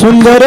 सुंदर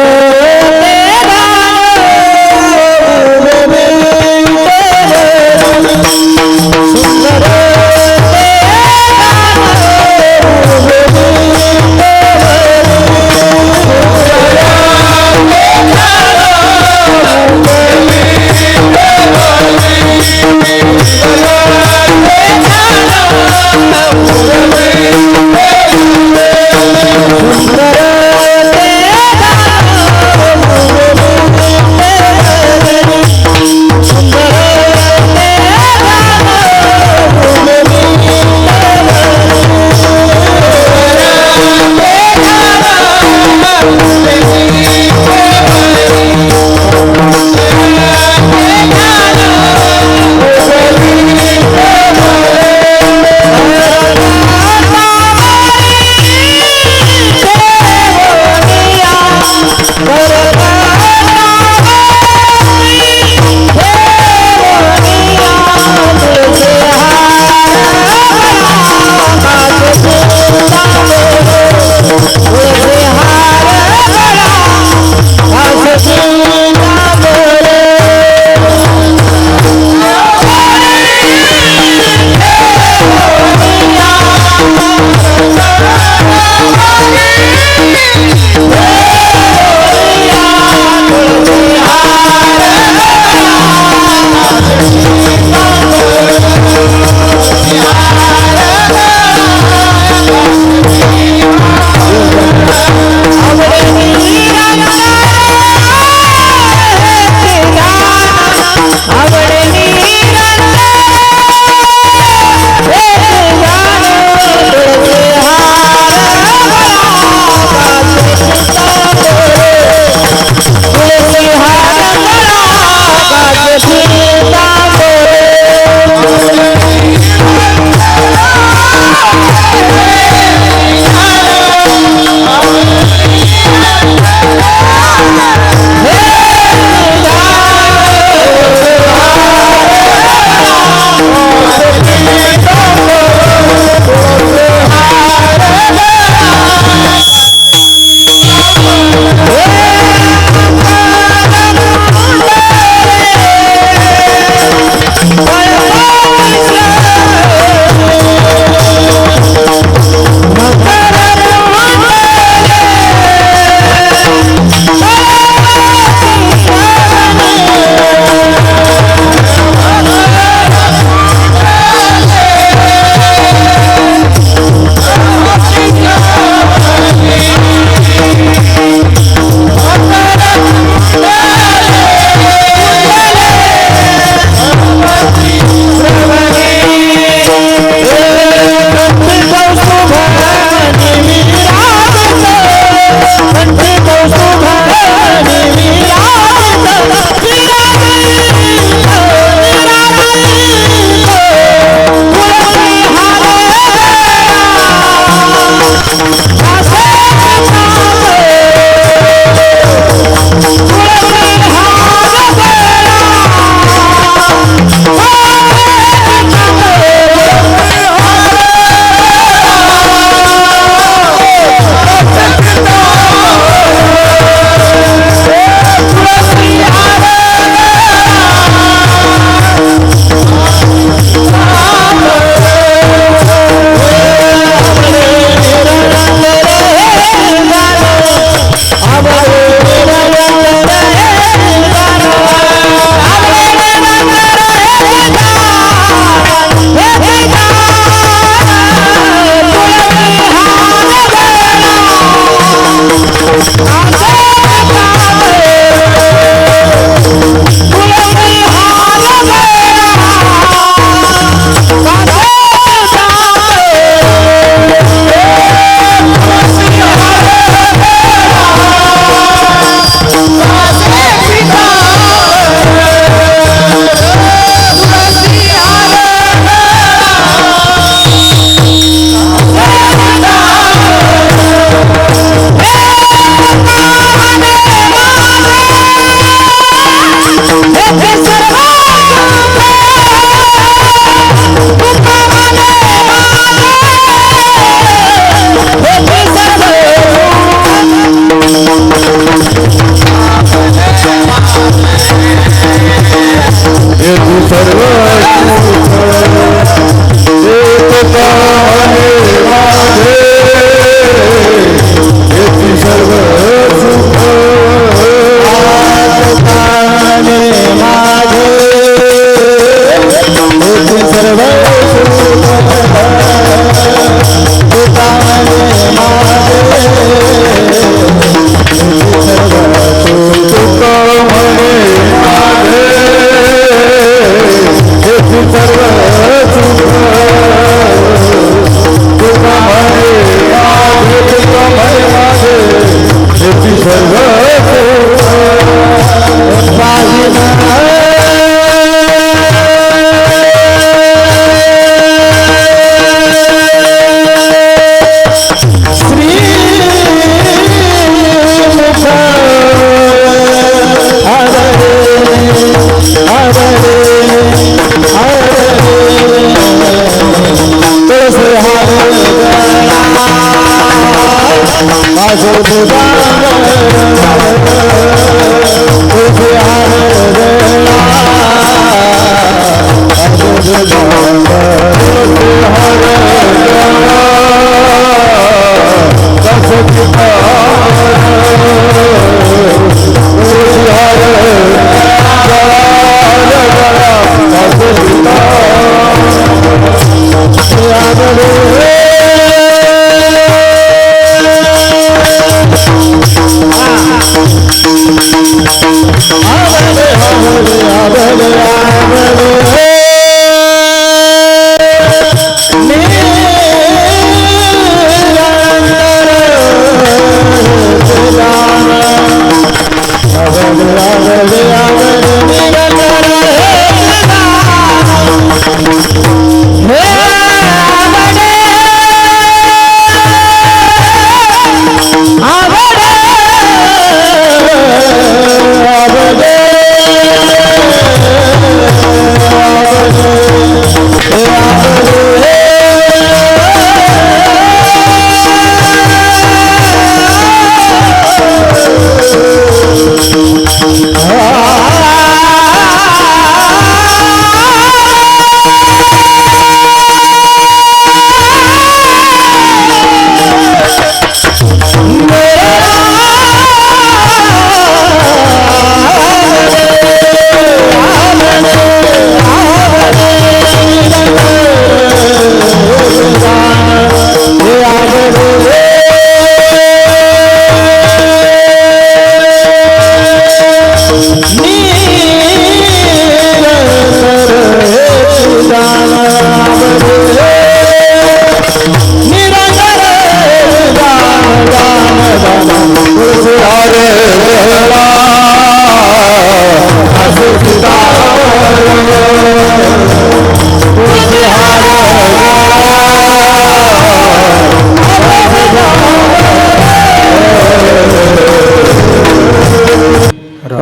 सर्व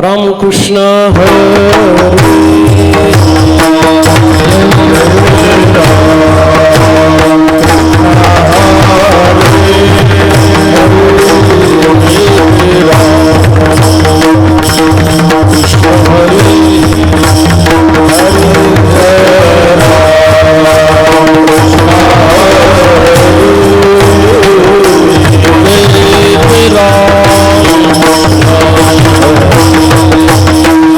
रामकृष्ण हरी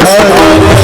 Hare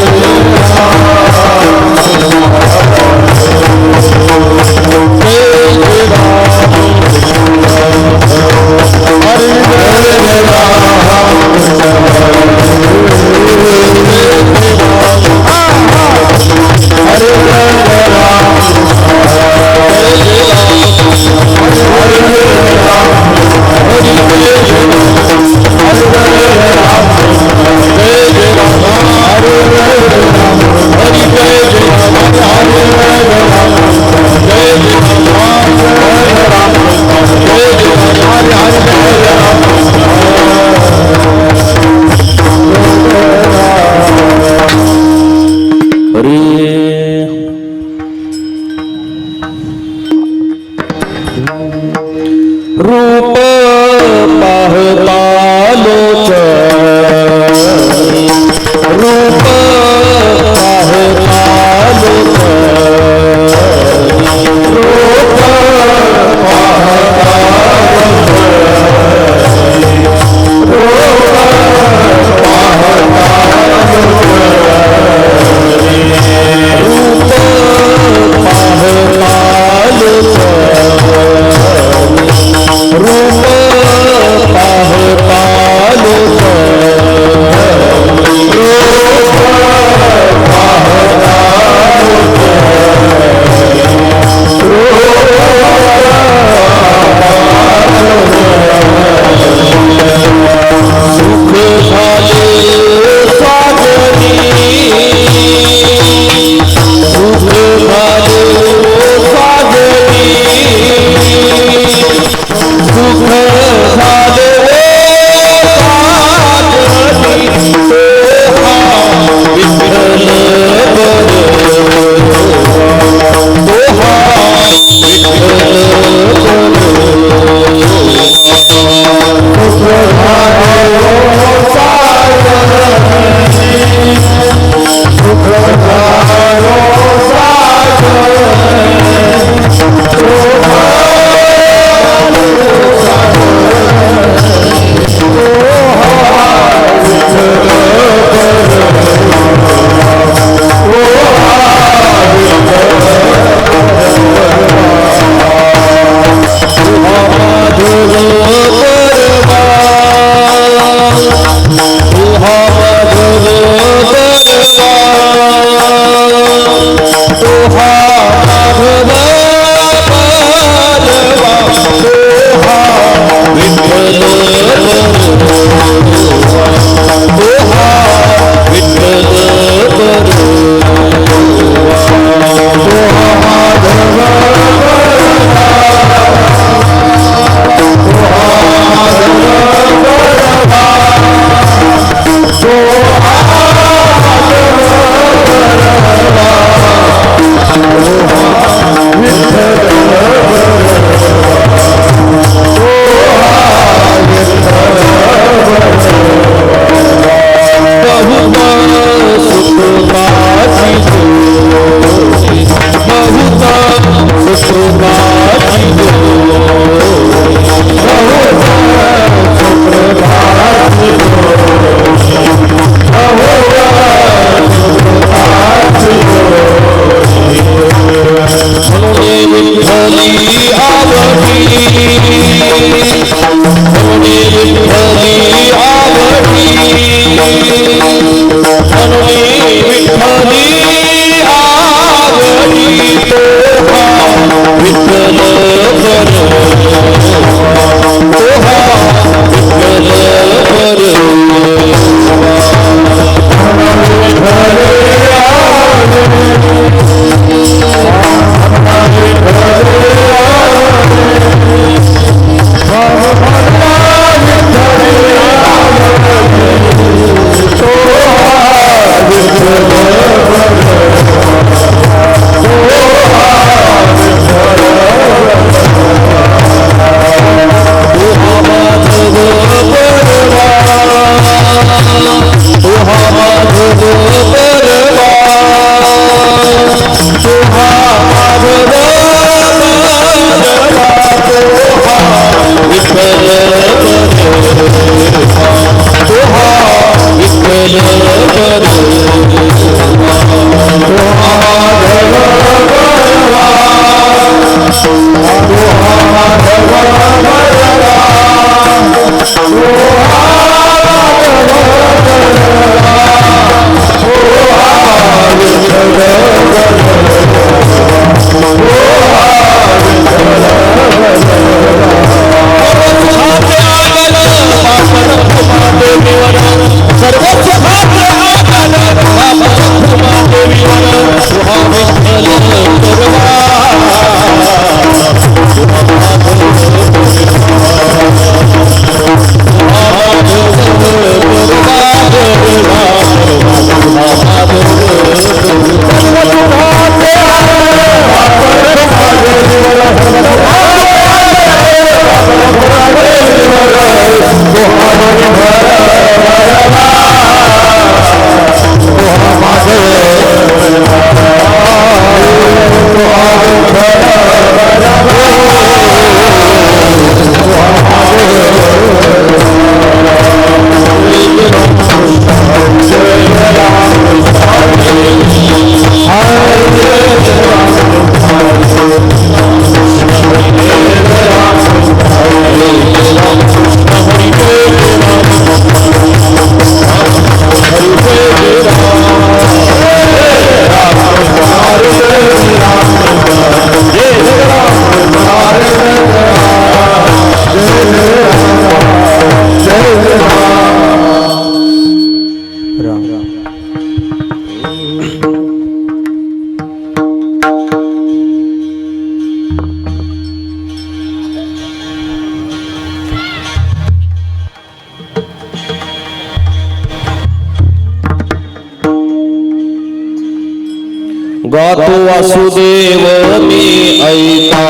गातो वासुदेव मी ऐका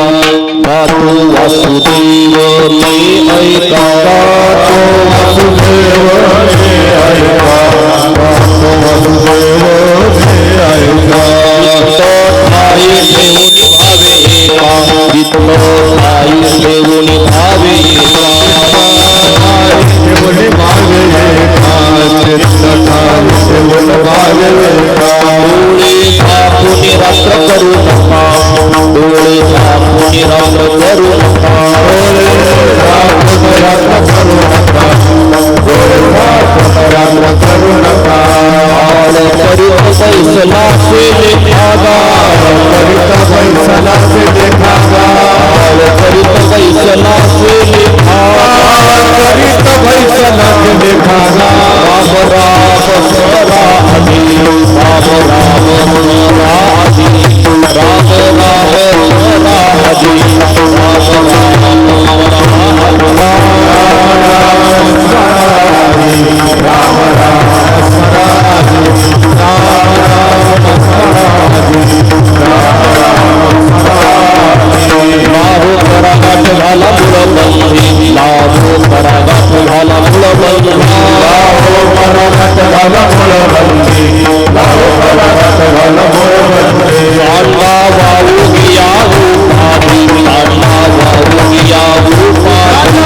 गातो वासुदेव मी ऐका गातो वासुदेव मी ऐका गातो वासुदेव मी ऐका ठाई ठेवून भावे एका चित्त ठाई ठेवून भावे एका ठेवून भावे एका चित्त ठाई ठेवून भावे एका डोळे रात्र करू नका डोळे झाकून रात्र करू नका डोळे झाकून रात्र करू नका डोळे झाकून रात्र करू नका करीत फैसला से देखागा करीत फैसला से देखागा करीत फैसला से देखागा करीत फैसला से देखागा राम राम स्वरा हरि राम राम स्वरा हरि राम राम स्वरा हरि राम राम स्वरा हरि राम राम स्वरा हरि लाभो परागाठ झाला मुळबंधी लाभो परागाठ झाला मुळबंधी लाभो परागाठ झाला मुळबंधी लाभो परागाठ झाला मुळबंधी लांडा वाहू गिया उपाधी लांडा वाहू गिया उपाधी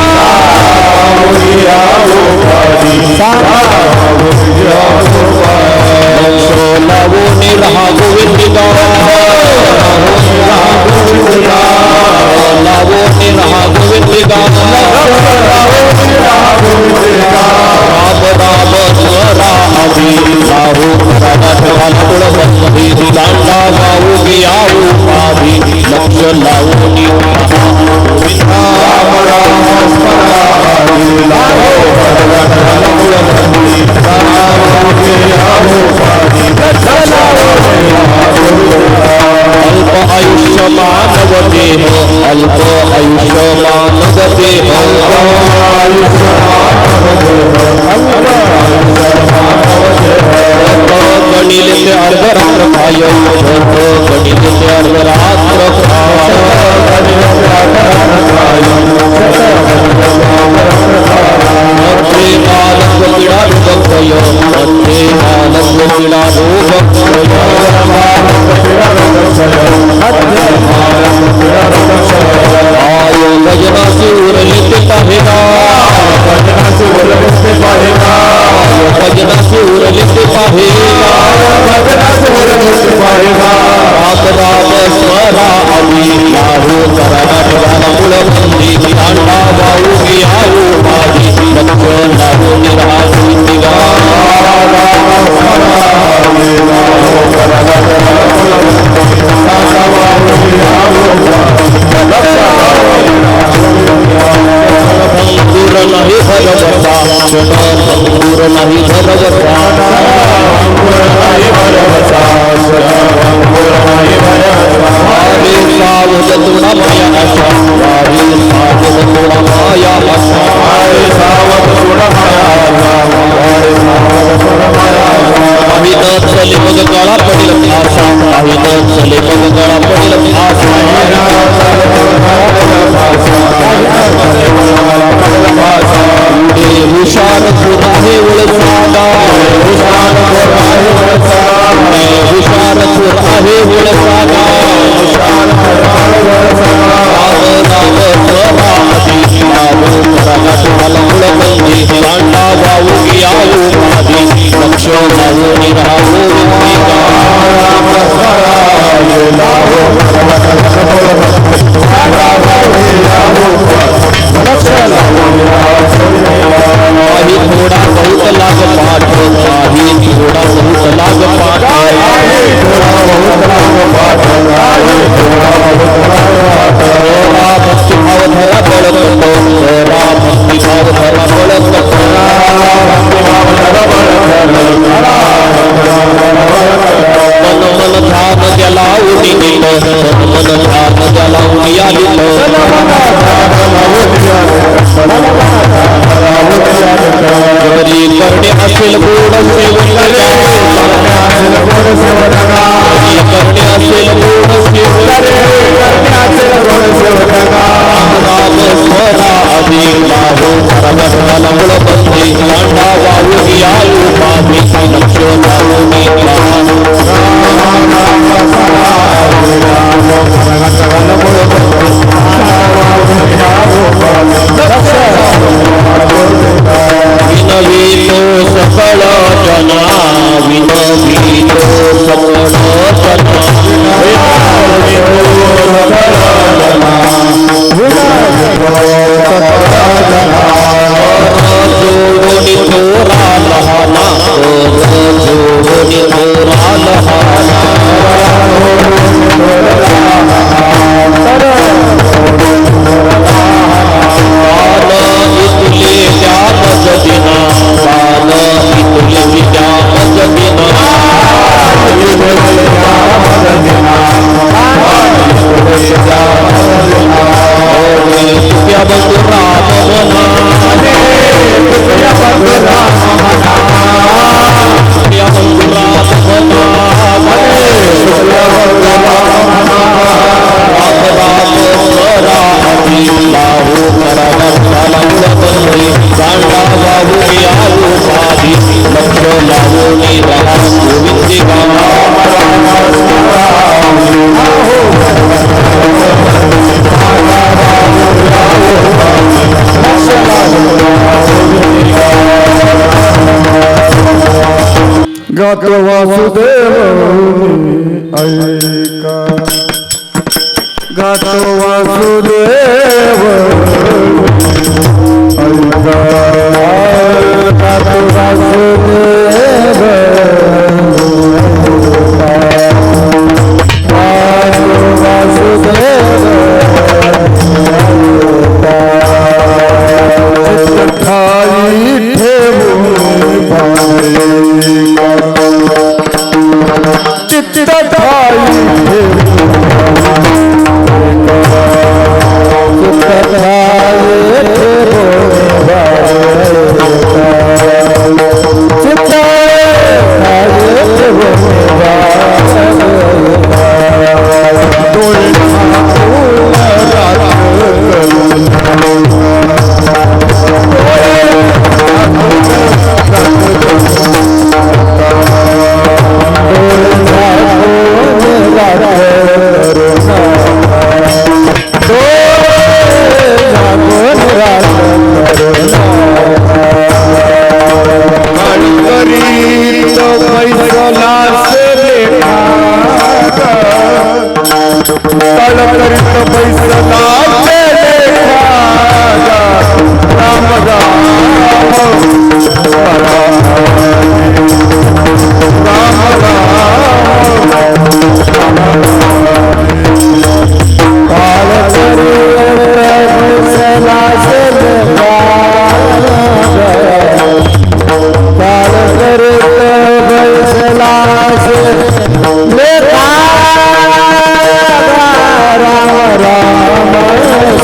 लावो निरहा गोविंद लावो निरहा गोविंद राम राम स्वरा हरि लाहू परागाठ झाला मुळबंधी लांडा वाहू गिया उपाधी लक्ष लावो निरहा राम राम स्वरा हरि लाहू परागाठ झाला मुळबंधी अल्प आयुष्य मानव देह अल्प आयुष्य मानव देह गणिल ते अर्धरात्र खाय गणिल ते अर्धरात्र भजनाची उरलीत पाहिना भजनाची उरलीत पाहिना राम राम स्वरा हरि लाहू परागाठ झाला मुळबंधी लांडा वाहू गिया उपाधी लक्ष लावो निरहा गोविंद भंगूर नाही भगवता भंगूर नाही भगवता सावध तुडा माया आशा सावध तुडा माया आशा सावध तुडा माया चले मग गळा पडेल आशा चले मग गळा पडेल आशा हुशार तुला हे ओळखागा हुशार तुला हे ओळखागा राम राम स्वरा हरि लावो परागाठ झाला मुळबंधी लांडा वाहू गिया उपाधी लक्ष लावो निरहा गोविंद राम स्वरा हरि लावो परागाठ झाला काही थोडा बहुत लाग पाठ काही थोडा बहुत लाग पाठ भक्ति भाव धरा बळकतो भक्ति भाव धरा बळकतो मन मन ध्यान गेला उडी मन ध्यान गेला उडी आली घरी करणे असेल गोड सेवन करणे गातो वासुदेव ऐका गातो वासुदेव ऐका गातो वासुदेव राम राम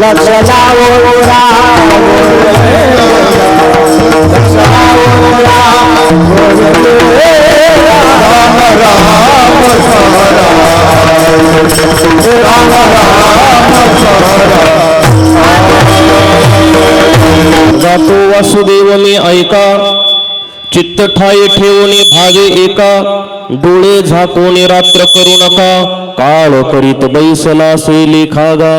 लक्ष लावून राम लक्ष लावून राम गातो वासुदेव मी ऐका चित्त ठाई ठेवणे भावे एका डोळे झाकोने रात्र करू नका काळ करीत बैसला से लेखागा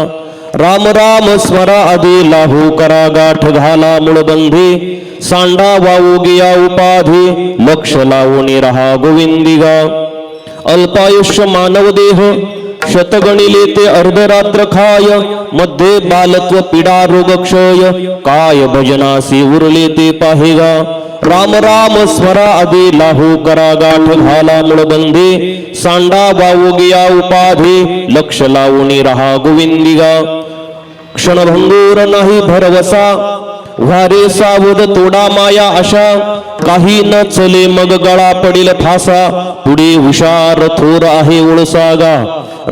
राम राम स्मरा आधी लाहू करा गाठ घाला मुळबंधे सांडा वावू गिया उपाधी लक्ष लावून रहा गोविंदिगा अल्पायुष्य मानव देह शतगणिले ते अर्धरात्र खाय मध्ये बालत्व पीडा रोग क्षय काय भजनासी उरले ते पाहेगा राम राम स्मरा आधी लाहू करा गाठ घाला मुळबंधे सांडा वावू गिया उपाधी लक्ष लावून रहा गोविंदिगा क्षणभंगूर नाही भरवसा वारे सावध तोडा माया अशा काही न चले मग गळा पडील फासा पुढे हुशार थोर आहे उळसागा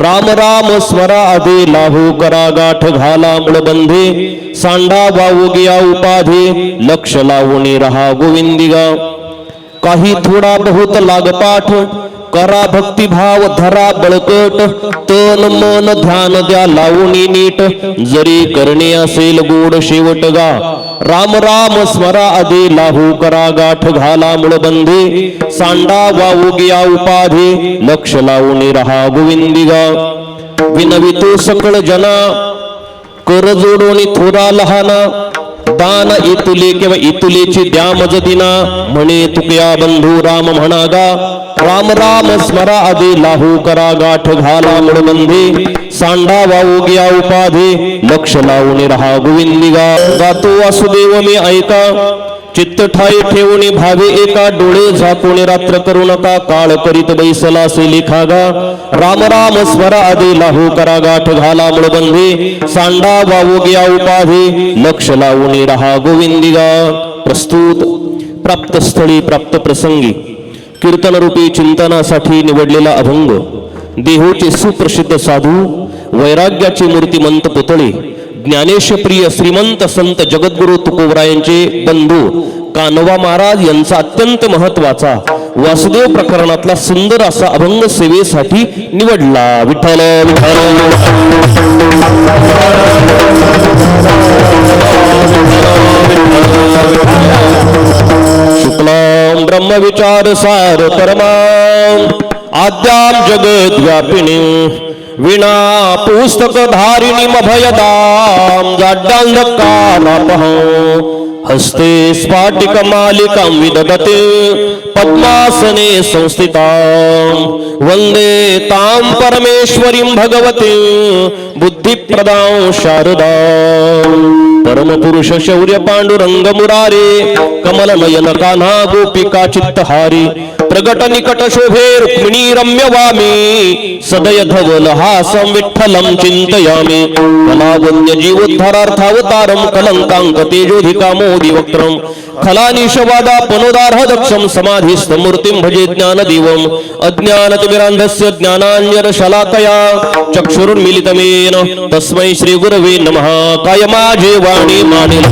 राम राम स्मरा आधी लाहू करा गाठ घाला मुळबंधे सांडा वावू गिया उपाधी लक्ष लावून रहा गोविंदिगा काही थोडा बहुत लागपाठ करा भक्तिभाव धरा बळकट तन मन ध्यान द्या लावून नीट जरी करणे असेल गोड शेवट गा राम राम स्मरा आधी लाहू करा गाठ घाला मुळबंधे सांडा वावू गिया उपाधी लक्ष लावून रहा गोविंदिगा विनवितो सकळ जना कर जोडोनी थोरा लहाना दान इतुले किंवा इतुलेची द्या मजदिना म्हणे तुकया बंधू राम म्हणागा राम राम स्मरा आधी लाहू करा गाठ घाला मुळबंधे सांडा वावू गिया उपाधी लक्ष लावून रहा गोविंदिगा गातो वासुदेव मी ऐका चित्त ठाई ठेवून भावे एका डोळे झाकून रात्र करू नका काळ करीत बैसला से लेखागा राम राम स्मरा आधी लाहू करा गाठ घाला मुळबंधे सांडा वावू गिया उपाधी लक्ष लावून रहा गोविंदिगा प्रस्तुत प्राप्त स्थळी प्राप्त प्रसंगी कीर्तन रूपी चिंतनासाठी निवडलेला अभंग देहूचे सुप्रसिद्ध साधू वैराग्याची मूर्तिमंत पुतळे ज्ञानेशप्रिय श्रीमंत संत जगद्गुरु तुकोबरायांचे बंधू कानोबा महाराज यांचा अत्यंत महत्वाचा वासुदेव प्रकरणातला सुंदर असा अभंग सेवेसाठी निवडला. विठ्ठल शुक्लां ब्रह्मविचार सार परमां आद्यां जगद व्यापिनी विना पुस्तक धारिणी मभयदां जाड्यान्धकारापः हस्ते स्फाटिक मालिकां विदधते पद्मासने संस्थितां वन्दे तां परमेश्वरीं भगवतीं बुद्धिप्रदां शारदां परमपुरुष शौर्य पांडुरंग मुरारे कमल नयन कान्हा गोपिका चित्तहारी प्रगट निकट शोभे रुक्मिणी रम्य वामी सदय धवल हासं विठ्ठलं चिंतयामि कलावन्य जीवोद्धारार्थावतारं कलंकांक तेजोधिका मोदी वक्त्रं खलानिशवादा पनोदार्ह दक्षं समाधिस्थ मूर्तिं भजे ज्ञानदीवम् अज्ञानतिमिरान्धस्य ज्ञानाञ्जन शलाकया चक्षुरुन्मीलितमेन तस्मै श्री गुरवे नमः. कायमाजे वाणी मानिल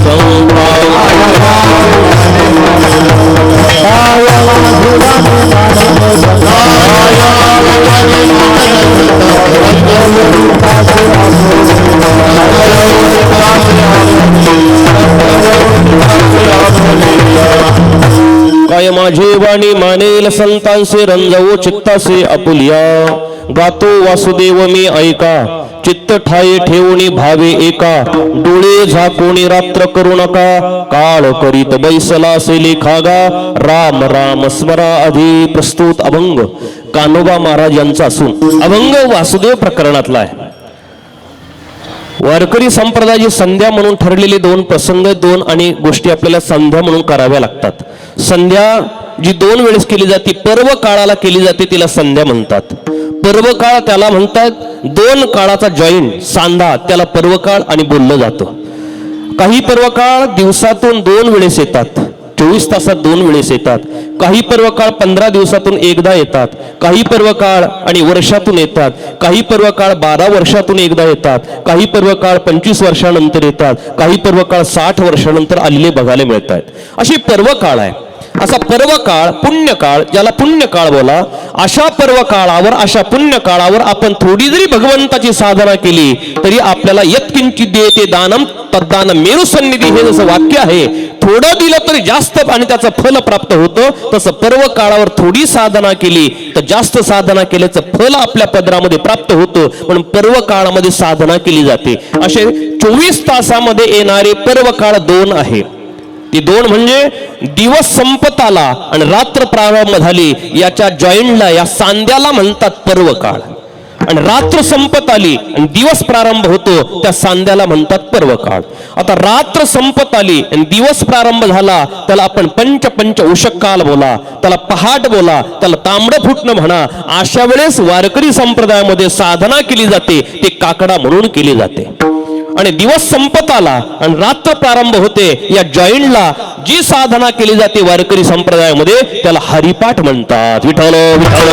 काय माझे वाणी मानेल संतांसे रंजवो चित्तासे आपुलिया. गातो वासुदेव मी ऐका चित्त ठाई ठेवणी भावे एका डोळे झाकोणी रात्र करू नका काळ करीत बैसला से लेखागा राम राम स्मरा आधी. प्रस्तुत अभंग कानोबा महाराज यांचा असून अभंग वासुदेव प्रकरणातला आहे. वारकरी संप्रदायाची संध्या म्हणून ठरलेले दोन प्रसंग दोन आणि गोष्टी आपल्याला संध्या म्हणून कराव्या लागतात. संध्या जी दोन वेळेस केली जाते पर्व काळाला केली जाते तिला संध्या म्हणतात. पर्व काळ त्याला म्हणतात दोन काळाचा जॉईंट सांधा त्याला पर्व काळ आणि बोललं जातं. काही पर्व काळ दिवसातून दोन वेळेस येतात 24 तासात 2 वेळेस येतात. काही पर्व काळ 15 दिवसातून एकदा येतात. काही पर्व काळ आणि वर्षातून येतात. काही पर्व काळ 12 वर्षातून एकदा येतात. काही पर्व काळ 25 वर्षानंतर येतात. काही पर्व काळ 60 वर्षानंतर आलेले बघायला मिळतात. अशी पर्व काळ आहे. असा पर्व काळ, पुण्यकाळ, ज्याला पुण्यकाळ बोला, अशा पर्व काळावर, अशा पुण्यकाळावर आपण थोडी जरी भगवंताची साधना केली तरी आपल्याला यत्किंचित देते दानम तद्दान मेरू सन्निधी, हे जसं वाक्य आहे, थोडं दिलं तरी जास्त आणि त्याचं फल प्राप्त होतं. तसं पर्व काळावर थोडी साधना केली तर जास्त साधना केल्याचं फल आपल्या पदरामध्ये प्राप्त होतं. म्हणून पर्व काळामध्ये साधना केली जाते. असे 24 तासामध्ये येणारे पर्व काळ 2 आहे. ती 2 म्हणजे दिवस संपत आला आणि रात्र प्रारंभ झाली, याच्या जॉईंटला, या सांध्याला म्हणतात पर्व काळ. आणि रात्र संपत आली आणि दिवस प्रारंभ होतो, त्या सांध्याला म्हणतात पर्व काळ. आता रात्र संपत आली आणि दिवस प्रारंभ झाला, त्याला आपण पंच उषक काल बोला, त्याला पहाट बोला, त्याला तांबडं फुटणं म्हणा. अशा वेळेस वारकरी संप्रदायामध्ये साधना केली जाते, ते काकडा म्हणून केली जाते. आणि दिवस संपत आला आणि रात्र प्रारंभ होते, या जॉईंटला जी साधना केली जाते वारकरी संप्रदायामध्ये त्याला हरिपाठ म्हणतात. विठ्ठल विठ्ठल.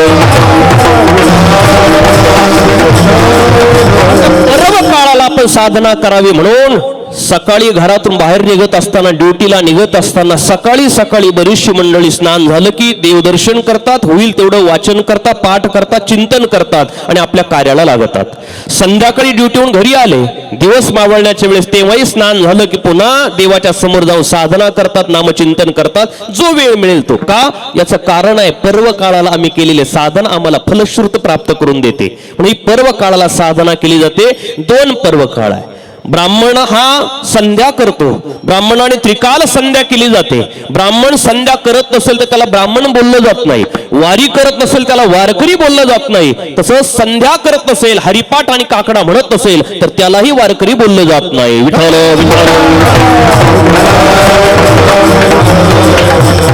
पर्व काळाला आपण साधना करावी म्हणून सकाळी घरातून बाहेर निघत असताना, ड्युटीला निघत असताना सकाळी सकाळी बरीचशी मंडळी स्नान झालं की देवदर्शन करतात, होईल तेवढं वाचन करतात, पाठ करतात, चिंतन करतात आणि आपल्या कार्याला लागतात. संध्याकाळी ड्युटीहून घरी आले, दिवस मावळण्याच्या वेळेस तेव्हाही स्नान झालं की पुन्हा देवाच्या समोर जाऊन साधना करतात, नामचिंतन करतात, जो वेळ मिळेल तो. का? याचं कारण आहे, पर्व काळाला आम्ही केलेले साधन आम्हाला फलश्रुत प्राप्त करून देते. म्हणून ही पर्व काळाला साधना केली जाते. 2 पर्व काळ आहे. ब्राह्मण हा संध्या करतो, ब्राह्मणाने त्रिकाल संध्या केली जाते. ब्राह्मण संध्या करत नसेल तर त्याला ब्राह्मण बोललं जात नाही. वारी करत नसेल त्याला वारकरी बोललं जात नाही. तसंच संध्या करत नसेल, हरिपाठ आणि काकडा म्हणत नसेल तर त्यालाही वारकरी बोललं जात नाही. विठ्ठल विठ्ठल.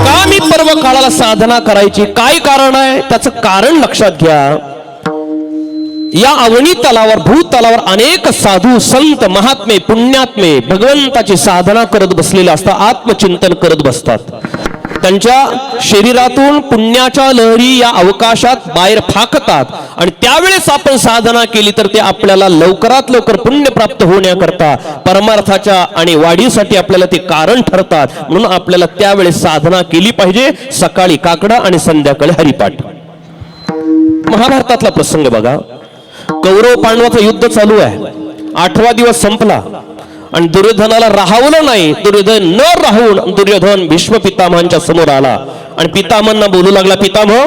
का मी पर्व काळाला साधना करायची? काय कारण आहे? त्याचं कारण लक्षात घ्या. या अवनी तलावर, भूतलावर अनेक साधू संत महात्मे पुण्यात्मे भगवंताची साधना करत बसलेले असतात, आत्मचिंतन करत बसतात. त्यांच्या शरीरातून पुण्याच्या लहरी या अवकाशात बाहेर फाकतात आणि त्यावेळेस आपण साधना केली तर ते आपल्याला लवकरात लवकर पुण्य प्राप्त होण्याकरता, परमार्थाच्या आणि वाढीसाठी आपल्याला ते कारण ठरतात. म्हणून आपल्याला त्यावेळेस साधना केली पाहिजे. सकाळी काकडा आणि संध्याकाळी हरिपाठ. महाभारतातला प्रसंग बघा. कौरव पांडवाचं युद्ध चालू आहे. 8वा दिवस संपला आणि दुर्योधनाला राहावलं नाही. दुर्योधन न राहून दुर्योधन भीष्म पितामहांच्या समोर आला आणि पितामहांना बोलू लागला, पितामह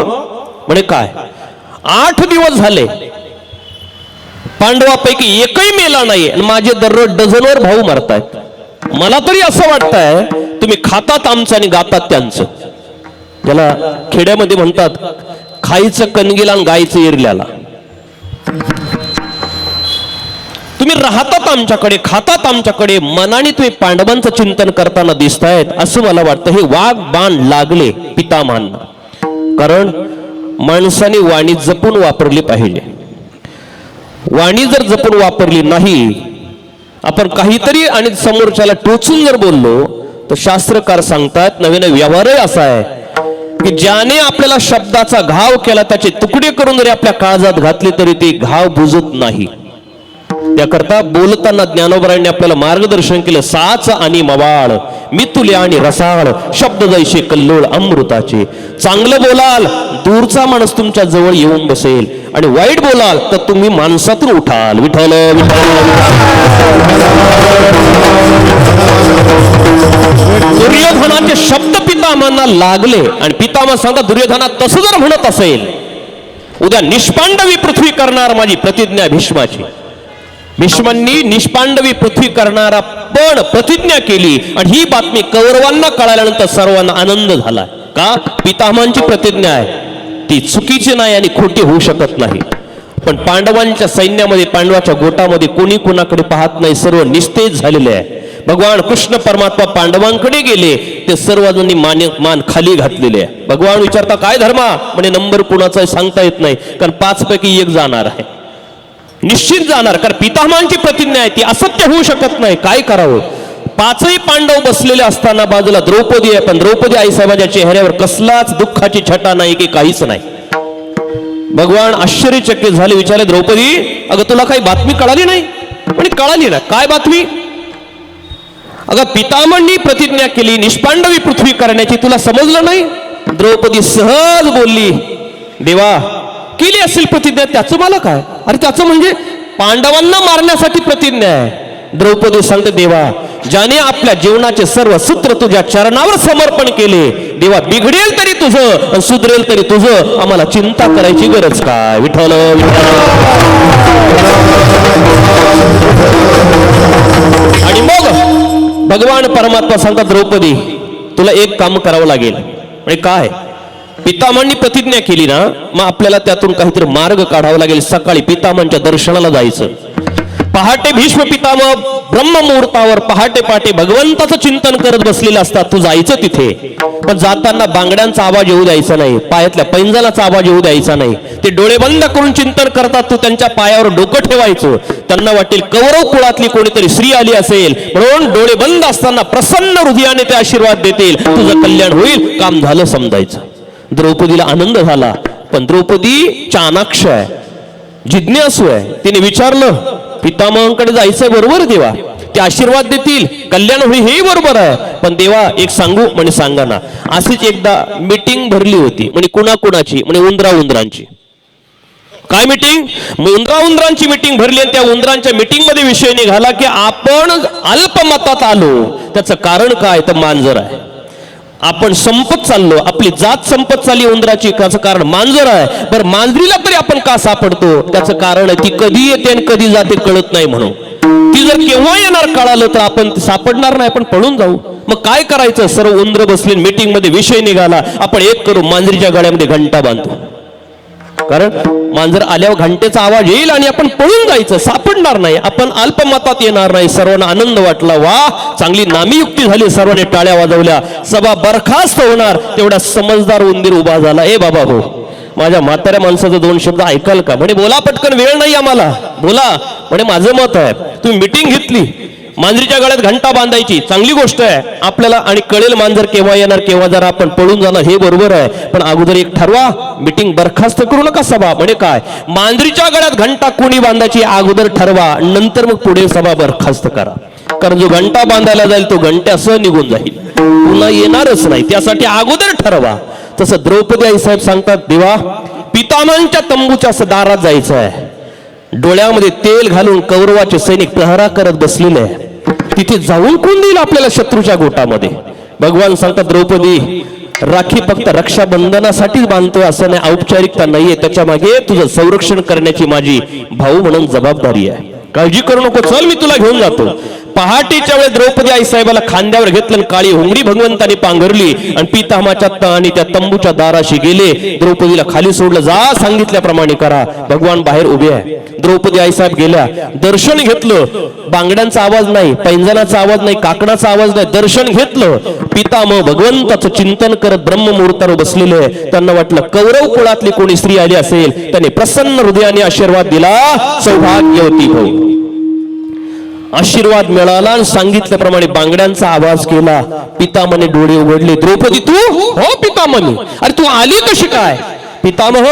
म्हणे काय 8 दिवस झाले पांडवापैकी एकही मेला नाही आणि माझे दररोज डझनवर भाऊ मरतायत. मला तरी असं वाटतंय तुम्ही खातात आमचं आणि गातात त्यांचं. ज्याला खेड्यामध्ये म्हणतात खायचं कणगीला आणि गायचं इरल्याला. तुम्ही राहतात आमच्याकडे, खातात आमच्याकडे, मनाने तुम्ही पांडवांचं चिंतन करताना दिसतायत असं मला वाटतं. हे वाघ बाण लागले पितामहांना. कारण माणसाने वाणी जपून वापरली पाहिजे. वाणी जर जपून वापरली नाही, आपण काहीतरी आणि समोरच्याला टोचून जर बोललो तर शास्त्रकार सांगतात, नवीन व्यवहारही असा आहे की ज्याने आपल्याला शब्दाचा घाव केला त्याचे तुकडे करून जरी आपल्या काळजात घातले तरी ते घाव बुजत नाही. त्याकरता बोलताना ज्ञानोबरायांनी आपल्याला मार्गदर्शन केलं. साच आणि मवाळ, मितुल्या आणि रसाळ, शब्द जैसे कल्लोळ अमृताचे. चांगलं बोलाल दूरचा माणूस तुमच्या जवळ येऊन बसेल आणि वाईट बोलाल तर तुम्ही माणसातून उठाल. विठ्ठल दुर्योधनाचे शब्द पितामहांना लागले आणि पितामह सांगतात, दुर्योधना तसं जर म्हणत असेल उद्या निष्पांडवी पृथ्वी करणार माझी प्रतिज्ञा भीष्माची. भीष्मांनी निष्पांडवी पृथ्वी करणारा पण प्रतिज्ञा केली आणि ही बातमी कौरवांना कळाल्यानंतर सर्वांना आनंद झाला. का? पितामहांची प्रतिज्ञा आहे, ती चुकीची नाही आणि खोटी होऊ शकत नाही. पण पांडवांच्या सैन्यामध्ये, पांडवाच्या गोटामध्ये कोणी कोणाकडे पाहत नाही, सर्व निस्तेज झालेले आहे. भगवान कृष्ण परमात्मा पांडवांकडे गेले, ते सर्वजणांनी मान खाली घातलेले आहे. भगवान विचारता काय धर्मा? म्हणजे नंबर कुणाचा सांगता येत नाही, कारण 5 पैकी 1 जाणार आहे, निश्चित जाणार. कारण पितामहांची प्रतिज्ञा आहे, ती असत्य होऊ शकत नाही. काय करावं? पाचही पांडव बसलेले असताना बाजूला द्रौपदी आहे, पण द्रौपदी आईसाहेबाच्या चेहऱ्यावर कसलाच दुःखाची छटा नाही की काहीच नाही. भगवान आश्चर्यचकित झाले, विचारले द्रौपदी अगं तुला काही बातमी कळाली नाही? म्हणजे कळाली ना. काय बातमी? अगं पितामहांनी प्रतिज्ञा केली निष्पांडवी पृथ्वी करण्याची, तुला समजलं नाही? द्रौपदी सहज बोलली, देवा केली असेल प्रतिज्ञा, त्याचं मला काय? अरे त्याचं म्हणजे पांडवांना मारण्यासाठी प्रतिज्ञा आहे. द्रौपदी सांगते, देवा ज्याने आपल्या जीवनाचे सर्व सूत्र तुझ्या चरणावर समर्पण केले, देवा बिघडेल तरी तुझं आणि सुधरेल तरी तुझं, आम्हाला चिंता करायची गरज काय? विठ्ठल आणि मग भगवान परमात्मा सांगतात, द्रौपदी तुला एक काम करावं लागेल. म्हणजे काय? पितामहांनी प्रतिज्ञा केली ना, मग आपल्याला त्यातून काहीतरी मार्ग काढावा लागेल. सकाळी पितामहांच्या दर्शनाला जायचं. पहाटे भीष्म पितामह ब्रह्ममुहूर्तावर पहाटे पहाटे भगवंताचं चिंतन करत बसलेले असतात. तू जायचं तिथे, पण जाताना बांगड्यांचा आवाज येऊ द्यायचा नाही, पायातल्या पैंजणाचा आवाज येऊ द्यायचा नाही. ते डोळे बंद करून चिंतन करतात. तू त्यांच्या पायावर डोकं ठेवायचं. त्यांना वाटेल कौरव कुळातली कोणीतरी स्त्री आली असेल, म्हणून डोळे बंद असताना प्रसन्न हृदयाने ते आशीर्वाद देतील, तुझं कल्याण होईल, काम झालं समजायचं. द्रौपदीला आनंद झाला, पण द्रौपदी चाणाक्ष आहे, जिज्ञासू आहे. तिने विचारलं, पितामहांकडे जायचंय बरोबर देवा, ते आशीर्वाद देतील, कल्याण होईल हे बरोबर आहे, पण देवा एक सांगू? म्हणे सांगा ना. अशीच एकदा मीटिंग भरली होती. म्हणे कुणाकुणाची? म्हणे उंदरांची. काय मीटिंग? उंदरांची मीटिंग भरली आणि त्या उंदरांच्या मीटिंग मध्ये विषय निघाला की आपण अल्पमतात आलो. त्याचं कारण काय? तर मांजर आहे. आपण संपत चाललो, आपली जात संपत चालली उंदराची, त्याचं कारण मांजर आहे. बरं मांजरीला तरी आपण का सापडतो? त्याचं कारण आहे ती कधी येते आणि कधी जाते कळत नाही म्हणून. ती जर केव्हा येणार कळालं तर आपण सापडणार नाही, आपण पळून जाऊ. मग काय करायचं? सर्व उंदर बसले, मीटिंग मध्ये विषय निघाला, आपण एक करू, मांजरीच्या गळ्यामध्ये घंटा बांधतो. कारण मांजर आल्यावर घंटेचा आवाज येईल आणि आपण पळून जायचं, सापडणार नाही, आपण अल्पमतात येणार नाही. सर्वांना आनंद वाटला, वा चांगली नामी युक्ती झाली. सर्वांनी टाळ्या वाजवल्या. सभा बरखास्त होणार तेवढा समजदार उंदीर उभा झाला. ए बाबा हो, माझ्या म्हाताऱ्या माणसाचं दोन शब्द ऐकाल का? म्हणे बोला पटकन, वेळ नाही आम्हाला, बोला. म्हणे माझं मत आहे, तुम्ही मीटिंग घेतली, मांजरीच्या गळ्यात घंटा बांधायची, चांगली गोष्ट आहे आपल्याला, आणि कळेल मांजर केव्हा येणार केव्हा जरा आपण पळून जाणार, हे बरोबर आहे. पण अगोदर एक ठरवा, मीटिंग बरखास्त करू नका सभा. म्हणे काय? मांजरीच्या गळ्यात घंटा कोणी बांधायची अगोदर ठरवा, नंतर मग पुढे सभा बरखास्त करा. कारण जो घंटा बांधायला जाईल तो घंट्यासह निघून जाईल, पुन्हा येणारच नाही. त्यासाठी अगोदर ठरवा. तसं द्रौपदी आई साहेब सांगतात, देवा पितामहांच्या तंबूच्या दारात जायचं आहे. डोळ्यामध्ये तेल घालून कौरवाचे सैनिक प्रहरा करत बसलेले आहे. तिथे जाऊन कोण देईल आपल्याला शत्रूच्या गोटामध्ये? भगवान सांगतात, द्रौपदी राखी फक्त रक्षाबंधनासाठीच बांधतोय असं नाही, औपचारिकता नाहीये, त्याच्या मागे तुझं संरक्षण करण्याची माझी भाऊ म्हणून जबाबदारी आहे. काळजी करू नको, चल मी तुला घेऊन जातो. पहाटेच्या वेळेस द्रौपदी आई साहेबाला खांद्यावर घेतलं आणि काळी हुंगडी भगवंताने पांघरली आणि पितामहाच्या आणि त्या तंबूच्या दाराशी गेले. द्रौपदीला खाली सोडलं, जा सांगितल्याप्रमाणे करा. भगवान बाहेर उभे आहे. द्रौपदी आई साहेब गेल्या, दर्शन घेतलं. बांगड्यांचा आवाज नाही, पैंजणाचा आवाज नाही, काकणाचा आवाज नाही, दर्शन घेतलं. पितामह भगवंताचं चिंतन करत ब्रह्ममुहूर्तावर बसलेले. त्यांना वाटलं कौरव कुळातली कोणी स्त्री आली असेल, त्याने प्रसन्न हृदयाने आशीर्वाद दिला, सौभाग्यवती हो. आशीर्वाद मिळाला आणि सांगितल्याप्रमाणे बांगड्यांचा आवाज केला. पितामहाने डोळे उघडले. द्रौपदी तू? हो पितामही. अरे तू आली कशी काय? पितामह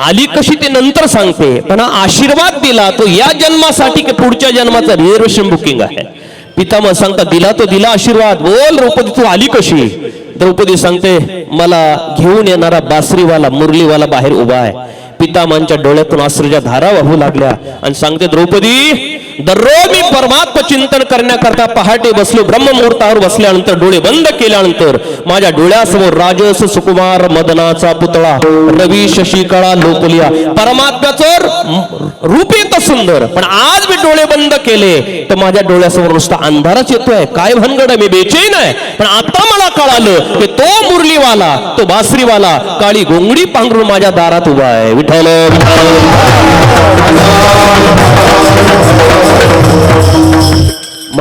आली कशी ते नंतर सांगते, पण आशीर्वाद दिला तो या जन्मासाठी की पुढच्या जन्माचं रिझर्वेशन बुकिंग आहे. पितामह सांगता, दिला तो दिला आशीर्वाद. बोल द्रौपदी तू आली कशी? द्रौपदी सांगते, मला घेऊन येणारा बासरीवाला मुरलीवाला बाहेर उभा आहे. पितामहांच्या डोळ्यातून अश्रूच्या धारा वाहू लागल्या आणि सांगते, द्रौपदी दररोज मी परमात्मा चिंतन करण्याकरता पहाटे बसलो, ब्रह्ममुहूर्तावर बसल्यानंतर डोळे बंद केल्यानंतर माझ्या डोळ्यासमोर राजस सुकुमार मदनाचा पुतळा रवी शशिकळा लोकलिया परमात्म्याचं रूप येतं सुंदर, पण आज मी डोळे बंद केले तर माझ्या डोळ्यासमोर नुसता अंधारच येतोय. काय भानगड आहे? मी बेचैन आहे. पण आता मला कळालं की तो मुरलीवाला, तो बासरीवाला काळी घोंगडी पांघरून माझ्या दारात उभा आहे. विठ्ठल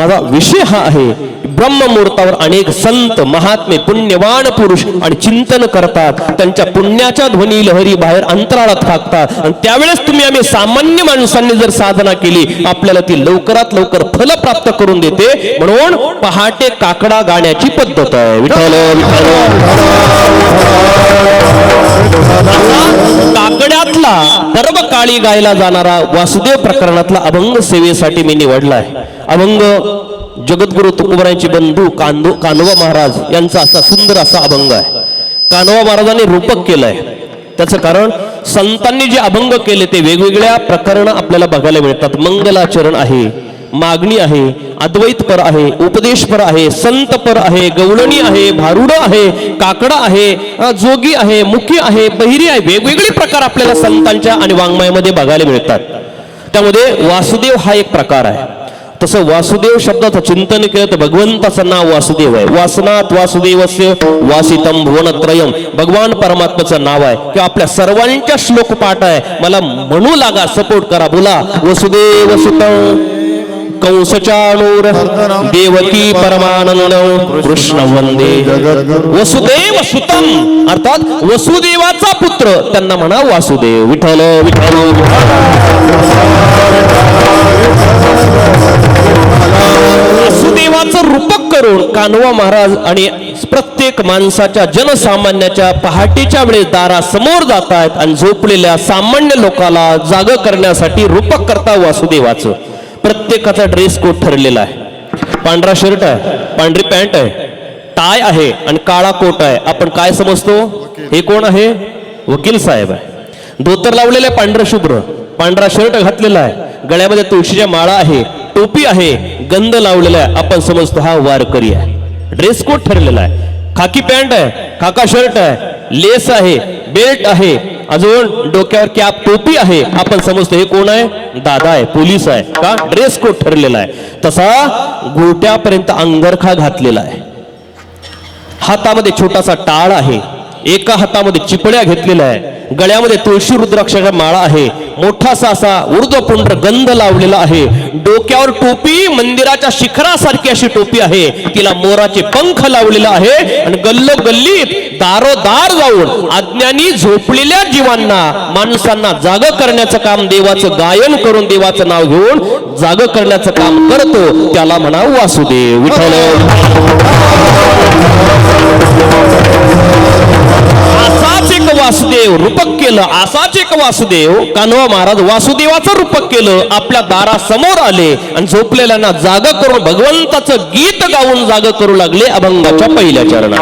माझा विषय हा आहे, ब्रह्ममुहूर्तावर अनेक संत महात्मे पुण्यवान पुरुष आणि चिंतन करतात, त्यांच्या पुण्याच्या ध्वनी लहरी बाहेर अंतराळात टाकतात आणि त्यावेळेस तुम्ही आम्ही सामान्य माणसांनी जर साधना केली आपल्याला ती लवकरात लवकर फल प्राप्त करून देते. म्हणून पहाटे काकडा गाण्याची पद्धत आहे. विठ्ठल काकड्यातला पर्व काळी गायला जाणारा वासुदेव प्रकरणातला अभंग सेवेसाठी मी निवडलाय. अभंग जगद्गुरु तुकोबारायांचे बंधू कान्होबा महाराज यांचा असा सुंदर असा अभंग आहे. कान्होबा महाराजांनी रूपक केलंय. त्याचं कारण संतांनी जे अभंग केले ते वेगवेगळ्या प्रकरण आपल्याला बघायला मिळतात. मंगलाचरण आहे, मागणी आहे, अद्वैतपर आहे, उपदेशपर आहे, संतपर आहे, गवळणी आहे, भारुड आहे, काकडा आहे, जोगी आहे, मुखी आहे, बहिरी आहे. वेगवेगळे प्रकार आपल्याला संतांच्या आणि वाङ्मयामध्ये बघायला मिळतात. त्यामध्ये वासुदेव हा एक प्रकार आहे. तसं वासुदेव शब्दाचं चिंतन केलं तर भगवंताचं नाव वासुदेव आहे. वासनात वासुदेवस्य वासितम भुवनत्रयम, भगवान परमात्म्याचं नाव आहे किंवा आपल्या सर्वांच्या श्लोक पाठ आहे. मला म्हणू लागा, सपोर्ट करा, बोला वसुदेव सुतम कंसचाणूर देवकी परमानंद कृष्ण वंदे वसुदेव सुतम, अर्थात वसुदेवाचा पुत्र, त्यांना म्हणा वासुदेव. विठ्ठल विठ्ठल वासुदेवाचं रूपक करून कान्होबा महाराज आणि प्रत्येक माणसाच्या जनसामान्याच्या पहाटेच्या वेळेस दारासमोर जात आहेत आणि झोपलेल्या सामान्य लोकाला जाग करण्यासाठी रूपक करता वासुदेवाचं. प्रत्येकाचा ड्रेस कोड ठरलेला आहे. पांढरा शर्ट आहे, पांढरी पॅन्ट आहे, टाय आहे आणि काळा कोट आहे. आपण काय समजतो, हे कोण आहे? वकील साहेब आहे. धोतर लावलेलं आहे पांढरं शुभ्र, पांढरा शर्ट घातलेला आहे, गळ्यामध्ये तुळशीच्या माळा आहे, टोपी आहे, गंध लावलेला आहे. आपण समजतो हा वारकरी आहे. ड्रेस कोड ठरलेला आहे. खाकी पॅन्ट आहे, खाका शर्ट आहे, लेस आहे, बेल्ट आहे, अजून डोक्यावर कॅप टोपी आहे. आपण समजतो हे कोण आहे? दादा आहे, पोलीस आहे. का? ड्रेस कोड ठरलेला आहे. तसा गोट्यापर्यंत अंगरखा घातलेला आहे. हातामध्ये छोटासा टाळ आहे, एका हातामध्ये चिपड्या घेतलेल्या आहे, गळ्यामध्ये तुळशी रुद्राक्षाच्या माळा आहे, मोठासा असा ऊर्ध्वपुंड्र गंध लावलेला आहे, डोक्यावर टोपी मंदिराच्या शिखरासारखी अशी टोपी आहे, तिला मोराचे पंख लावलेला आहे आणि गल्लोगल्लीत दारोदार जाऊन अज्ञानी झोपलेल्या जीवांना माणसांना जाग करण्याचं काम, देवाचं गायन करून देवाचं नाव घेऊन जाग करण्याचं काम करतो. त्याला म्हणा वासुदेव. विठ्ठल असाच एक वासुदेव रूपक केलं, असाच एक वासुदेव कान्होबा महाराज वासुदेवाचं रूपक केलं, आपल्या दारासमोर आले आणि झोपलेल्यांना जाग करून भगवंताचं गीत गाऊन जाग करू लागले. अभंगाच्या पहिल्या चरणात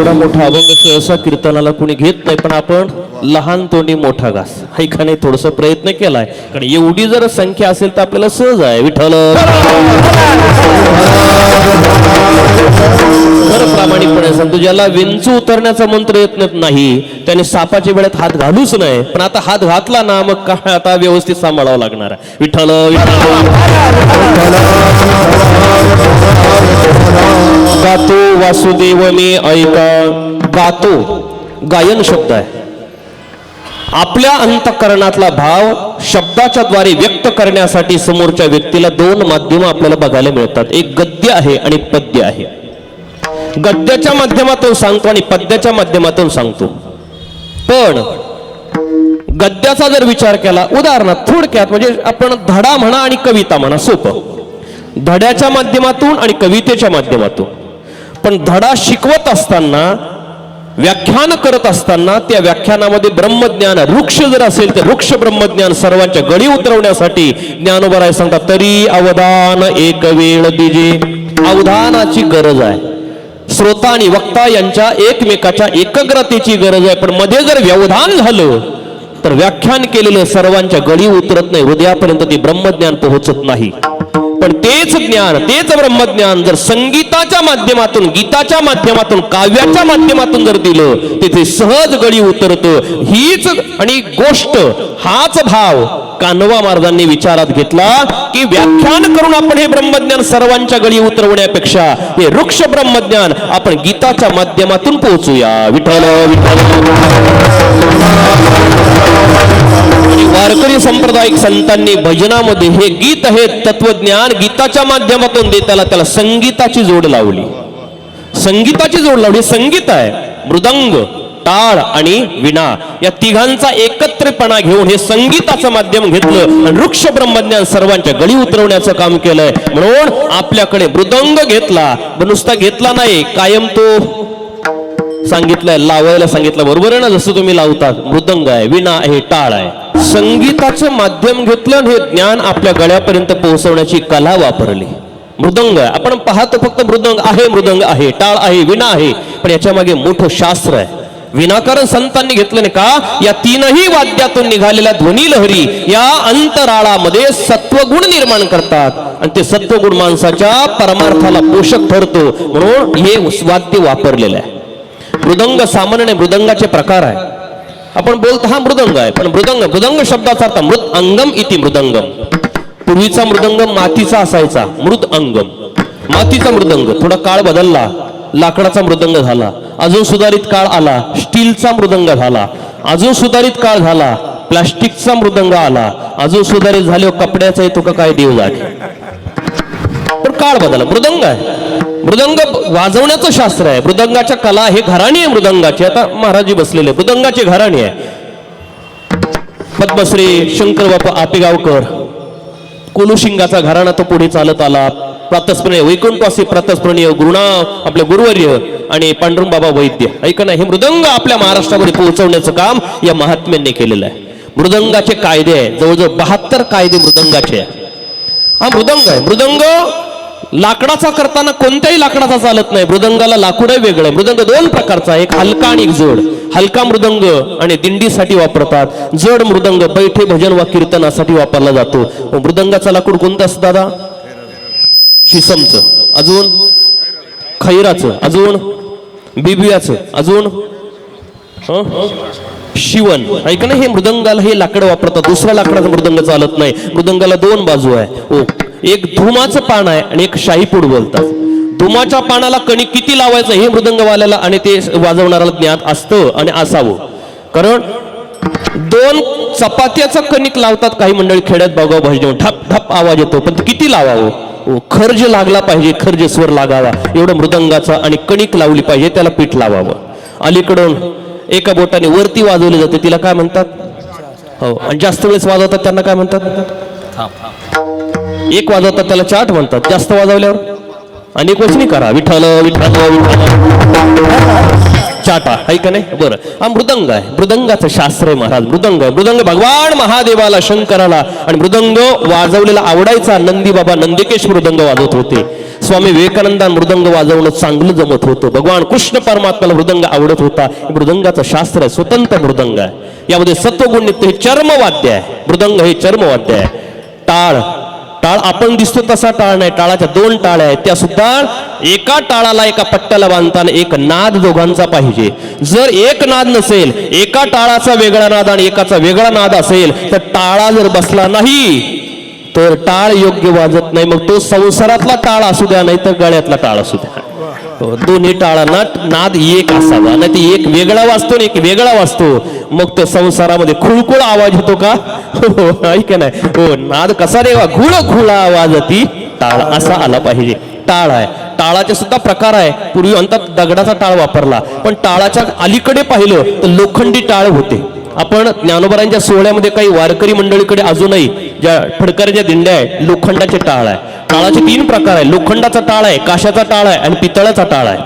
एवढा मोठा अभंग सहसा कीर्तनाला कोणी घेत नाही, पण आपण लहान तोंडी मोठा घास ऐकाने थोडस प्रयत्न केलाय. कारण एवढी जर संख्या असेल तर आपल्याला सहज आहे. विठ्ठल खरं प्रामाणिकपणे सांगतो, ज्याला विंचू उतरण्याचा मंत्र येत नाही त्याने सापाच्या वेळेत हात घालूच नाही. पण आता हात घातला ना, मग काय आता व्यवस्थित सांभाळावं लागणार आहे. विठ्ठल गातो वासुदेव मी ऐका. गातो गायन शब्द आहे. आपल्या अंतःकरणातला भाव शब्दाच्या द्वारे व्यक्त करण्यासाठी समोरच्या व्यक्तीला दोन माध्यम आपल्याला बघायला मिळतात. एक गद्य आहे आणि पद्य आहे. गद्याच्या माध्यमातून सांगतो आणि पद्याच्या माध्यमातून सांगतो. पण गद्याचा जर विचार केला, उदाहरणार्थ थोडक्यात म्हणजे आपण धडा म्हणा आणि कविता म्हणा, सोपं. धड्याच्या माध्यमातून आणि कवितेच्या माध्यमातून. पण धडा शिकवत असताना, व्याख्यान करत असताना त्या व्याख्यानामध्ये ब्रह्मज्ञान वृक्ष जर असेल तर वृक्ष ब्रह्मज्ञान सर्वांच्या गळी उतरवण्यासाठी ज्ञानोबराय सांगतात, तरी अवधान एक वेळ दिजे. अवधानाची गरज आहे. श्रोता आणि वक्ता यांच्या एकमेकाच्या एकाग्रतेची गरज आहे. पण मध्ये जर व्यवधान झालं तर व्याख्यान केलेलं सर्वांच्या गळी उतरत नाही, हृदयापर्यंत ते ब्रह्मज्ञान पोहोचत नाही. पण तेच ज्ञान, तेच ब्रह्मज्ञान जर संगीताच्या माध्यमातून, गीताच्या माध्यमातून, काव्याच्या माध्यमातून जर दिलं, तिथे सहज गळी उतरतं. हीच आणि गोष्ट, हाच भाव कान्हवा महाराजांनी विचारात घेतला की व्याख्यान करून आपण हे ब्रह्मज्ञान सर्वांच्या गळी उतरवण्यापेक्षा हे वृक्ष ब्रह्मज्ञान आपण गीताच्या माध्यमातून पोहोचूया. विठ्ठल आणि वारकरी सांप्रदायिक संतांनी भजनामध्ये हे गीत, हे तत्वज्ञान गीताच्या माध्यमातून देताना त्याला संगीताची जोड लावली. संगीताची जोड लावली. संगीत आहे, मृदंग, टाळ आणि विणा या तिघांचा एकत्रितपणा घेऊन हे संगीताचं माध्यम घेतलं आणि वृक्ष ब्रह्मज्ञान सर्वांच्या गळी उतरवण्याचं काम केलंय. म्हणून आपल्याकडे मृदंग घेतला, नुसता घेतला नाही, कायम तो सांगितलंय, लावायला सांगितलं. बरोबर आहे ना? जसं तुम्ही लावतात. मृदंग आहे, विणा आहे, टाळ आहे. संगीताचं माध्यम घेतलं आणि हे ज्ञान आपल्या गळ्यापर्यंत पोहोचवण्याची कला वापरली. मृदंग आहे, आपण पाहतो फक्त मृदंग आहे, मृदंग आहे, टाळ आहे, विणा आहे, पण याच्या मागे मोठं शास्त्र आहे. विनाकारण संतांनी घेतलं नाही का? या तीनही वाद्यातून निघालेल्या ध्वनी लहरी या अंतराळामध्ये सत्वगुण निर्माण करतात आणि ते सत्वगुण माणसाच्या परमार्थाला पोषक ठरतो. म्हणून हे वाद्य वापरलेलं आहे. मृदंग सामान्य मृदंगाचे प्रकार आहे. आपण बोलतो हा मृदंग आहे, पण मृदंग शब्दाचा अर्थ मृत अंगम इति मृदंगम. पूर्वीचा मृदंग मातीचा असायचा, मृद अंगम, मातीचा मृदंग. थोडा काळ बदलला, लाकडाचा मृदंग झाला. अजून सुधारित काळ आला, स्टीलचा मृदंग झाला. अजून सुधारित काळ झाला, प्लास्टिकचा मृदंग आला. अजून सुधारित झाले कपड्याचा येतो का काय देव जागे. पण काळ बदलला. मृदंग आहे, मृदंग वाजवण्याचं शास्त्र आहे. मृदंगाच्या कला हे घराणी आहे मृदंगाची. आता महाराजी बसलेले मृदंगाचे घराणी आहे. पद्मश्री शंकर बापा आपेगावकर, कोलुशिंगाचा घराणा तो पुढे चालत आला. प्रातस्मरणीय वैकुंठवासी प्रातस्मरणीय गुरुनाव आपले गुरुवर्य आणि पांडुरंग बाबा वैद्य, ऐका ना, हे मृदंग आपल्या महाराष्ट्रामध्ये पोहोचवण्याचं काम या महात्म्यांनी केलेलं आहे. मृदंगाचे कायदे आहे, जवळजवळ 72 कायदे मृदंगाचे आहे. हा मृदंग आहे. मृदंग लाकडाचा करताना कोणत्याही लाकडाचा चालत नाही. मृदंगाला लाकूड वेगळं आहे. मृदंग दोन प्रकारचा, एक हलका आणि एक जड. हलका मृदंग आणि दिंडीसाठी वापरतात. जड मृदंग बैठे भजन वा कीर्तनासाठी वापरला जातो. मृदंगाचा लाकूड कोणतं असतं दादा? शिसमचं, अजून खैराचं, अजून बिबियाचं, अजून शिवण, ऐका ना. हे मृदंगाला हे लाकड वापरतात. दुसऱ्या लाकडाचा मृदंग चालत नाही. मृदंगाला दोन बाजू आहे. एक धुमाचं पान आहे आणि एक शाहीपूड बोलतात. धुमाच्या पानाला कणी किती लावायचं हे मृदंगवाल्याला आणि ते वाजवणाऱ्याला ज्ञात असतं आणि असावं. कारण 2 चपात्याचं कणिक लावतात काही मंडळी खेड्यात बघावं, भजन ठप ठप आवाज येतो, पण किती लावावं? खर्ज लागला पाहिजे, खर्ज स्वर लागावा एवढं मृदंगाचा, आणि कणिक लावली पाहिजे, त्याला पीठ लावावं. अलीकडून एका बोटाने वरती वाजवली जाते, तिला काय म्हणतात? हो. आणि जास्त वेळेस वाजवतात त्यांना काय म्हणतात? एक वाजवतात त्याला चाट म्हणतात. जास्त वाजवल्यावर अनेक वचनी करा, विठ्ठल विठ्ठल चाटा, आहे का नाही? बरं, हा मृदंग आहे. मृदंगाचं शास्त्र आहे महाराज. मृदंग आहे. मृदंग भगवान महादेवाला, शंकराला आणि मृदंग वाजवलेला आवडायचा. नंदी बाबा नंदिकेश मृदंग वाजवत होते. स्वामी विवेकानंदांना मृदंग वाजवणं चांगलं जमत होतं. भगवान कृष्ण परमात्म्याला मृदंग आवडत होता. मृदंगाचं शास्त्र आहे, स्वतंत्र मृदंग आहे. यामध्ये सत्वगुण नित्य हे चर्मवाद्य आहे. मृदंग हे चर्मवाद्य आहे. टाळ आपण दिसतो तसा टाळ नाही, टाळाच्या 2 टाळ्या आहेत. त्या सुद्धा एका टाळाला एका पट्ट्याला बांधताना एक नाद दोघांचा पाहिजे. जर एक नाद नसेल, एका टाळाचा वेगळा नाद आणि एकाचा वेगळा नाद असेल, तर टाळा जर बसला नाही तर टाळ योग्य वाजत नाही. मग तो संसारातला टाळ असू द्या नाही तर गळ्यातला टाळ असू द्या, दोन्ही टाळांना नाद एक असावा. नाही ते एक वेगळा वाजतो आणि एक वेगळा वाजतो, मग तो संसारामध्ये खुळखुळ आवाज येतो का? हो ऐक नाही, हो नाद कसा रे घुळ खुळा आवाज ती टाळ असा आला पाहिजे. टाळ आहे, टाळाचे सुद्धा प्रकार आहे. पूर्वी म्हणतात दगडाचा टाळ वापरला, पण टाळाच्या अलीकडे पाहिलं तर लोखंडी टाळ होते. आपण ज्ञानोबारांच्या सोहळ्यामध्ये काही वारकरी मंडळीकडे अजूनही ज्या फडकऱ्याच्या दिंड्या आहेत लोखंडाचे टाळ आहे. टाळाचे 3 प्रकार आहे. लोखंडाचा टाळ आहे, काशाचा टाळ आहे आणि पितळाचा टाळ आहे.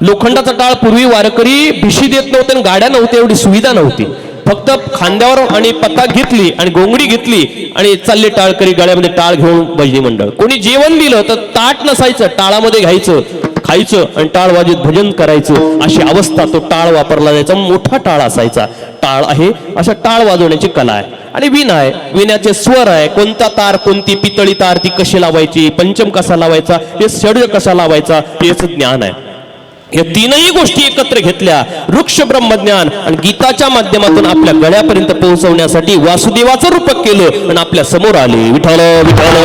लोखंडाचा टाळ पूर्वी वारकरी भिशी देत नव्हते आणि गाड्या नव्हत्या, एवढी सुविधा नव्हती. फक्त खांद्यावर आणि पता घेतली आणि गोंगडी घेतली आणि चालले टाळकरी गळ्यामध्ये टाळ घेऊन भजनी मंडळ. कोणी जेवण दिलं तर ताट नसायचं, टाळामध्ये घ्यायचं, खायचं आणि टाळ वाजत भजन करायचं. अशी अवस्था तो टाळ वापरला जायचा. मोठा टाळ असायचा. टाळ आहे, अशा टाळ वाजवण्याची कला आहे. आणि वीण आहे, वीण्याचे स्वर आहे. कोणता तार, कोणती पितळी तार ती कशी लावायची, पंचम कसा लावायचा, हे षड्ज कसा लावायचा याचं ज्ञान आहे. या 3ही गोष्टी एकत्र घेतल्या, वृक्ष ब्रह्मज्ञान आणि गीताच्या माध्यमातून आपल्या गळ्यापर्यंत पोहोचवण्यासाठी वासुदेवाचं रूपक केलं आणि आपल्या समोर आले. विठ्ठल विठ्ठल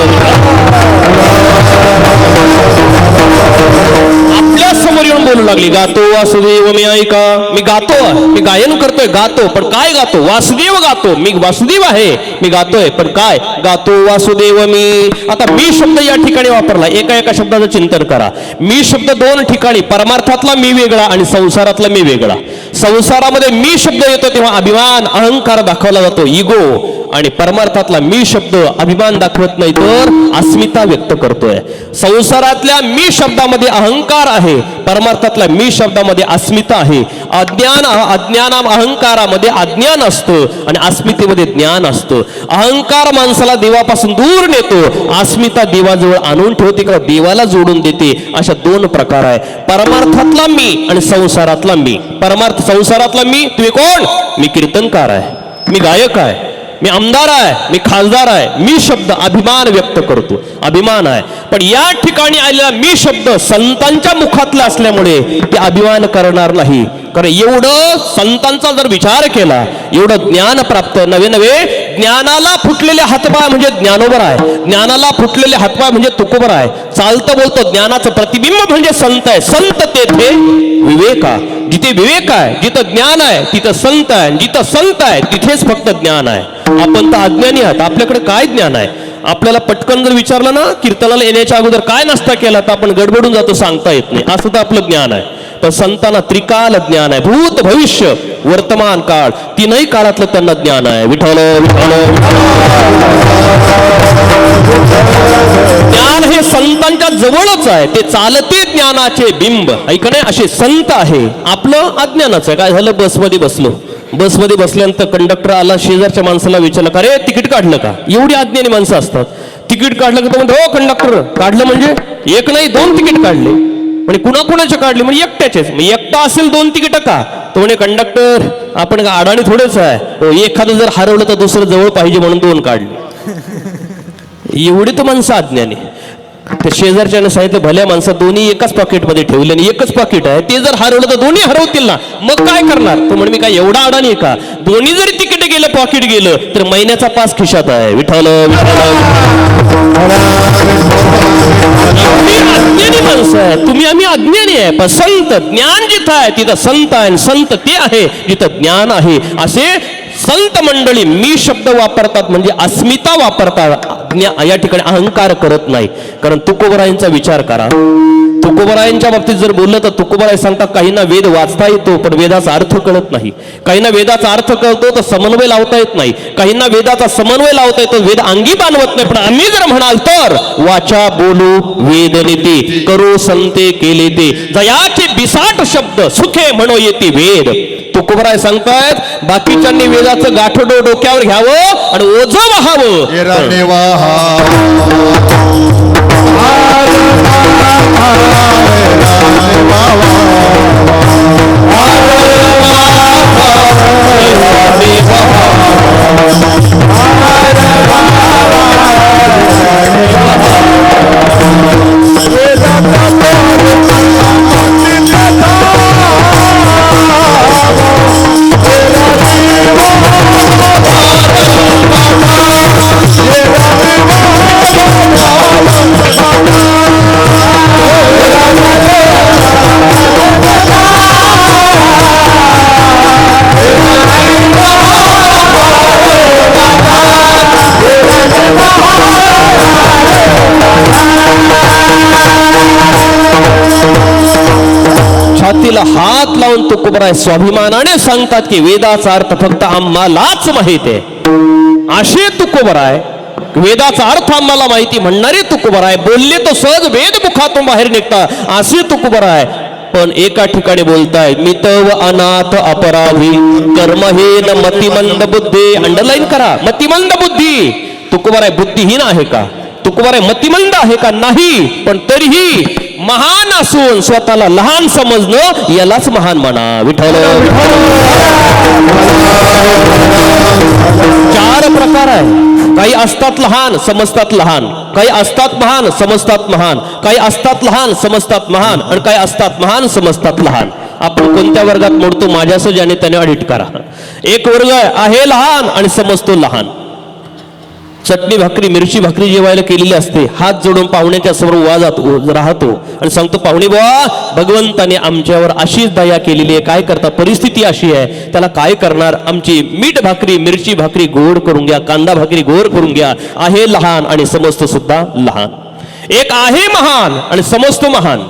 आपल्या समोर येऊन बोलू लागली, गातो वासुदेव मी ऐका. मी गातो, मी गायन करतोय, गातो, पण काय गातो? वासुदेव गातो. मी वासुदेव आहे, मी गातोय, पण काय गातो? वासुदेव मी. आता मी शब्द या ठिकाणी वापरला. एका शब्दाचं चिंतन करा. मी शब्द 2 ठिकाणी, परमार्थातला मी वेगळा आणि संसारातला मी वेगळा. संसारामध्ये मी शब्द येतो तेव्हा अभिमान अहंकार दाखवला जातो, इगो. आणि परमार्थातला मी शब्द अभिमान दाखवत नाही तर अस्मिता व्यक्त करतोय. संसारातल्या मी शब्दामध्ये अहंकार आहे, परमार्थातल्या मी शब्दामध्ये अस्मिता आहे. अज्ञान अहंकारामध्ये अज्ञान असतं आणि अस्मितेमध्ये ज्ञान असतं. अहंकार माणसाला देवापासून दूर नेतो, अस्मिता देवाजवळ आणून ठेवते किंवा देवाला जोडून देते. अशा 2 प्रकार आहे, परमार्थातला मी आणि संसारातला मी. परमार्थ संसारातला मी, तुम्ही कोण? मी कीर्तनकार आहे, मी गायक आहे, मी आमदार आहे, मी खासदार आहे. मी शब्द अभिमान व्यक्त करतो, अभिमान आहे. पण या ठिकाणी आलेला मी शब्द संतांच्या मुखातला असल्यामुळे ते अभिमान करणार नाही. कारण एवढं संतांचा जर विचार केला, एवढं ज्ञान प्राप्त, नवे ज्ञानाला फुटलेले हातपाय म्हणजे ज्ञानोबर आहे, ज्ञानाला फुटलेले हातपाय म्हणजे तुकोबर आहे. चालतं बोलतो ज्ञानाचं प्रतिबिंब म्हणजे संत आहे. संत तेथे विवेक आहे. जिथे विवेक आहे, जिथं ज्ञान आहे तिथं संत आहे. जिथं संत आहे तिथेच फक्त ज्ञान आहे. आपण तर अज्ञानी आहात, आपल्याकडे काय ज्ञान आहे? आपल्याला पटकन जर विचारलं ना कीर्तनाला येण्याच्या अगोदर काय नाश्ता केला तर आपण गडबडून जातो, सांगता येत नाही. असं तर आपलं ज्ञान आहे. पण संतांना त्रिकाल ज्ञान आहे, भूत भविष्य वर्तमान काळ 3ही काळातलं त्यांना ज्ञान आहे. विठ्ठल विठ्ठल ज्ञान हे संतांच्या जवळच आहे. ते चालते ज्ञानाचे बिंब. ऐकणे असे संत आहे. आपलं अज्ञानाचं आहे. काय झालं, बसमध्ये बसल्यानंतर कंडक्टर आला, शेजारच्या माणसाला विचारलं, का रे तिकीट काढलं का? एवढी अज्ञानी माणसं असतात. तिकीट काढलं का? तो म्हणतो हो कंडक्टर काढलं. म्हणजे 1 नाही 2 तिकीट काढले. म्हणजे कुणाकुणाचे काढले? म्हणजे एकट्याचेच. मग एकटा असेल 2 तिकीट का? तो म्हणे कंडक्टर आपण का अडाणी थोडेच आहे, एखादं जर हरवलं तर दुसरं जवळ पाहिजे म्हणून 2 काढले. एवढी तर माणसं अज्ञानी. त्या शेजारच्याने सांगितलं, भल्या माणसं दोन्ही एकाच पॉकेटमध्ये ठेवले आणि एकच पॉकेट आहे, ते जर हरवलं तर दोन्ही हरवतील ना, मग काय करणार? तो म्हणे मी काय एवढा अडाणी आहे का? दोन्ही जरी तिकीट गेलं, पॉकेट गेलं तर महिन्याचा पास खिशात आहे. विठ्ठल अज्ञानी माणसं आहे तुम्ही, आम्ही अज्ञानी आहे. पण संत ज्ञान जिथं आहे तिथं संत आहे, संत ते आहे जिथं ज्ञान आहे. असे संत मंडळी मी शब्द वापरतात म्हणजे अस्मिता वापरतात, या ठिकाणी अहंकार करत नाही. कारण तुकोबरायांचा विचार करा. तुकोबरायांच्या बाबतीत जर बोललं तर तुकोबराय सांगतात, काहींना वेद वाचता येतो पण वेदाचा अर्थ कळत नाही. काहींना वेदाचा अर्थ कळतो तर समन्वय लावता येत नाही. काहींना वेदाचा समन्वय लावता येतो, वेद अंगी बांधवत नाही. पण आम्ही जर म्हणाल तर वाचा बोलू वेद नेते, करो संते केले ते, जयाचे बिसाट शब्द सुखे म्हणो येते वेद. तुकोबराय सांगतायत बाकीच्यांनी वेदाचं गाठोडो डोक्यावर घ्यावं आणि ओझं वहावं. छातीला हात लावून तुकोबराय स्वाभिमानाने सांगतात की वेदाचा अर्थ फक्त आम्हालाच माहित आहे. असे तुकोबराय वेदाचा अर्थ आम्हाला माहिती म्हणणारे तुकोबराय बोलले तर सहज वेद मुखातून बाहेर निघता असे तुकोबराय. पण एका ठिकाणी बोलताय मितव अनाथ अपराधी कर्महीन मतिमंद बुद्धी. अंडरलाईन करा, मतिमंद बुद्धी. तुकोबराय बुद्धिहीन आहे का? तुकोबराय मतिमंद आहे का? नाही. पण तरीही महान असून स्वतःला लहान समजणं यालाच महान म्हणा. विठ्ठल. चार प्रकार आहे. काही असतात लहान समजतात लहान, काही असतात महान समजतात महान, काही असतात लहान समजतात महान आणि काही असतात महान समजतात लहान. आपण कोणत्या वर्गात मोडतो माझ्यासह ज्याने त्याने ऑडिट करा. एक वर्ग आहे लहान आणि समजतो लहान. चटणी भाकरी मिरची भाकरी जेवायला केलेली असते, हात जोडून पाहुण्याच्या समोर उभा राहतो आणि सांगतो पाहुणे बुवा भगवंताने आमच्यावर अशीच दया केलेली आहे, काय करता परिस्थिती अशी आहे, त्याला काय करणार, आमची मीठ भाकरी मिरची भाकरी गोड करून घ्या, कांदा भाकरी गोड करून घ्या. आहे लहान आणि समजतो सुद्धा लहान. एक आहे महान आणि समजतो महान,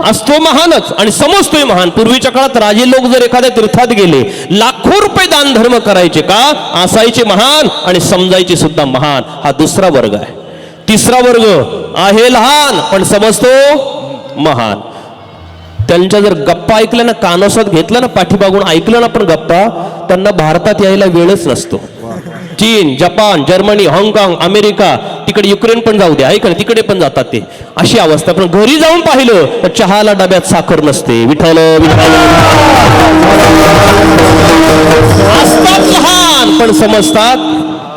असतो महानच आणि समजतोय महान. पूर्वीच्या काळात राजे लोक जर एखाद्या तीर्थात गेले लाखो रुपये दान धर्म करायचे का? असायचे महान आणि समजायचे सुद्धा महान. हा दुसरा वर्ग आहे. तिसरा वर्ग आहे लहान पण समजतो महान. त्यांच्या जर गप्पा ऐकल्या ना, कानोसात घेतलं ना, पाठीमागून ऐकलं ना पण गप्पा, त्यांना भारतात यायला वेळच नसतो. चीन, जपान, जर्मनी, हाँगकाँग, अमेरिका, तिकडे युक्रेन पण जाऊ द्या, ऐका तिकडे पण जातात ते. अशी अवस्था. पण घरी जाऊन पाहिलं तर चहाला डब्यात साखर नसते. विठ्ठल. असतात लहान पण समजतात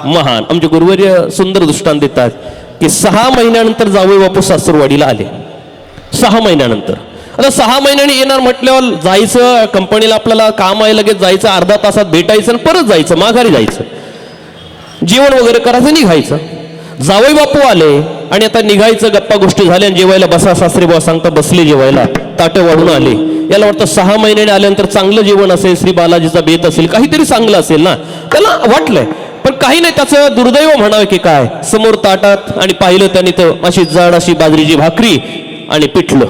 महान. आमचे गुरुवर्य सुंदर दृष्टांत देतात की 6 महिन्यानंतर जावई बापू सासूरवाडीला आले. 6 महिन्यानंतर. आता 6 महिन्यांनी येणार म्हटल्यावर जायचं कंपनीला, आपल्याला काम आहे, लगेच जायचं, अर्धा तासात भेटायचं आणि परत जायचं, माघारी जायचं, जेवण वगैरे करायचं, निघायचं. जावई बापू आले आणि आता निघायचं, गप्पा गोष्टी झाल्या, जेवायला बसा सासरे बुवा सांगता, बसले जेवायला, ताटं वाढून आले. याला वाटतं 6 महिन्याने आल्यानंतर चांगलं जेवण असेल, श्री बालाजीचा बेत असेल, काहीतरी चांगलं असेल ना, त्याला वाटलंय. पण काही नाही, त्याचं दुर्दैव म्हणावं की काय, समोर ताटात आणि पाहिलं त्यांनी तर अशी जाड अशी बाजरीची भाकरी आणि पिठलं.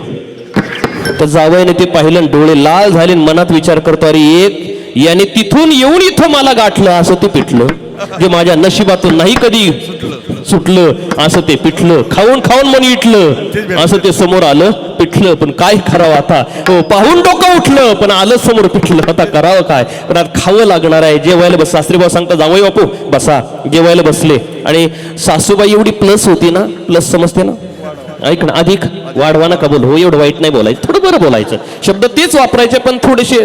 तर जावयाने ते पाहिलं, डोळे लाल झाले, मनात विचार करतो अरे एक याने तिथून येऊन इथं मला गाठलं असं ते पिठलं, जे माझ्या नशिबातून नाही कधी सुटलं असं ते पिठलं, खाऊन खाऊन मन इटलं असं ते समोर आलं पिठलं. पण काय करावं आता, हो पाहून डोकं उठलं पण आलं समोर पिठलं. आता करावं काय, पण आता खावं लागणार आहे. जेवायला बस, सासरीबाई सांगता जावई बापू बसा. जेवायला बसले आणि सासूबाई एवढी प्लस होती ना, प्लस समजते ना, ऐक ना, अधिक वाढवा नका बोल, हो एवढं वाईट नाही बोलायचं, थोडं बरं बोलायचं, शब्द तेच वापरायचे पण थोडेसे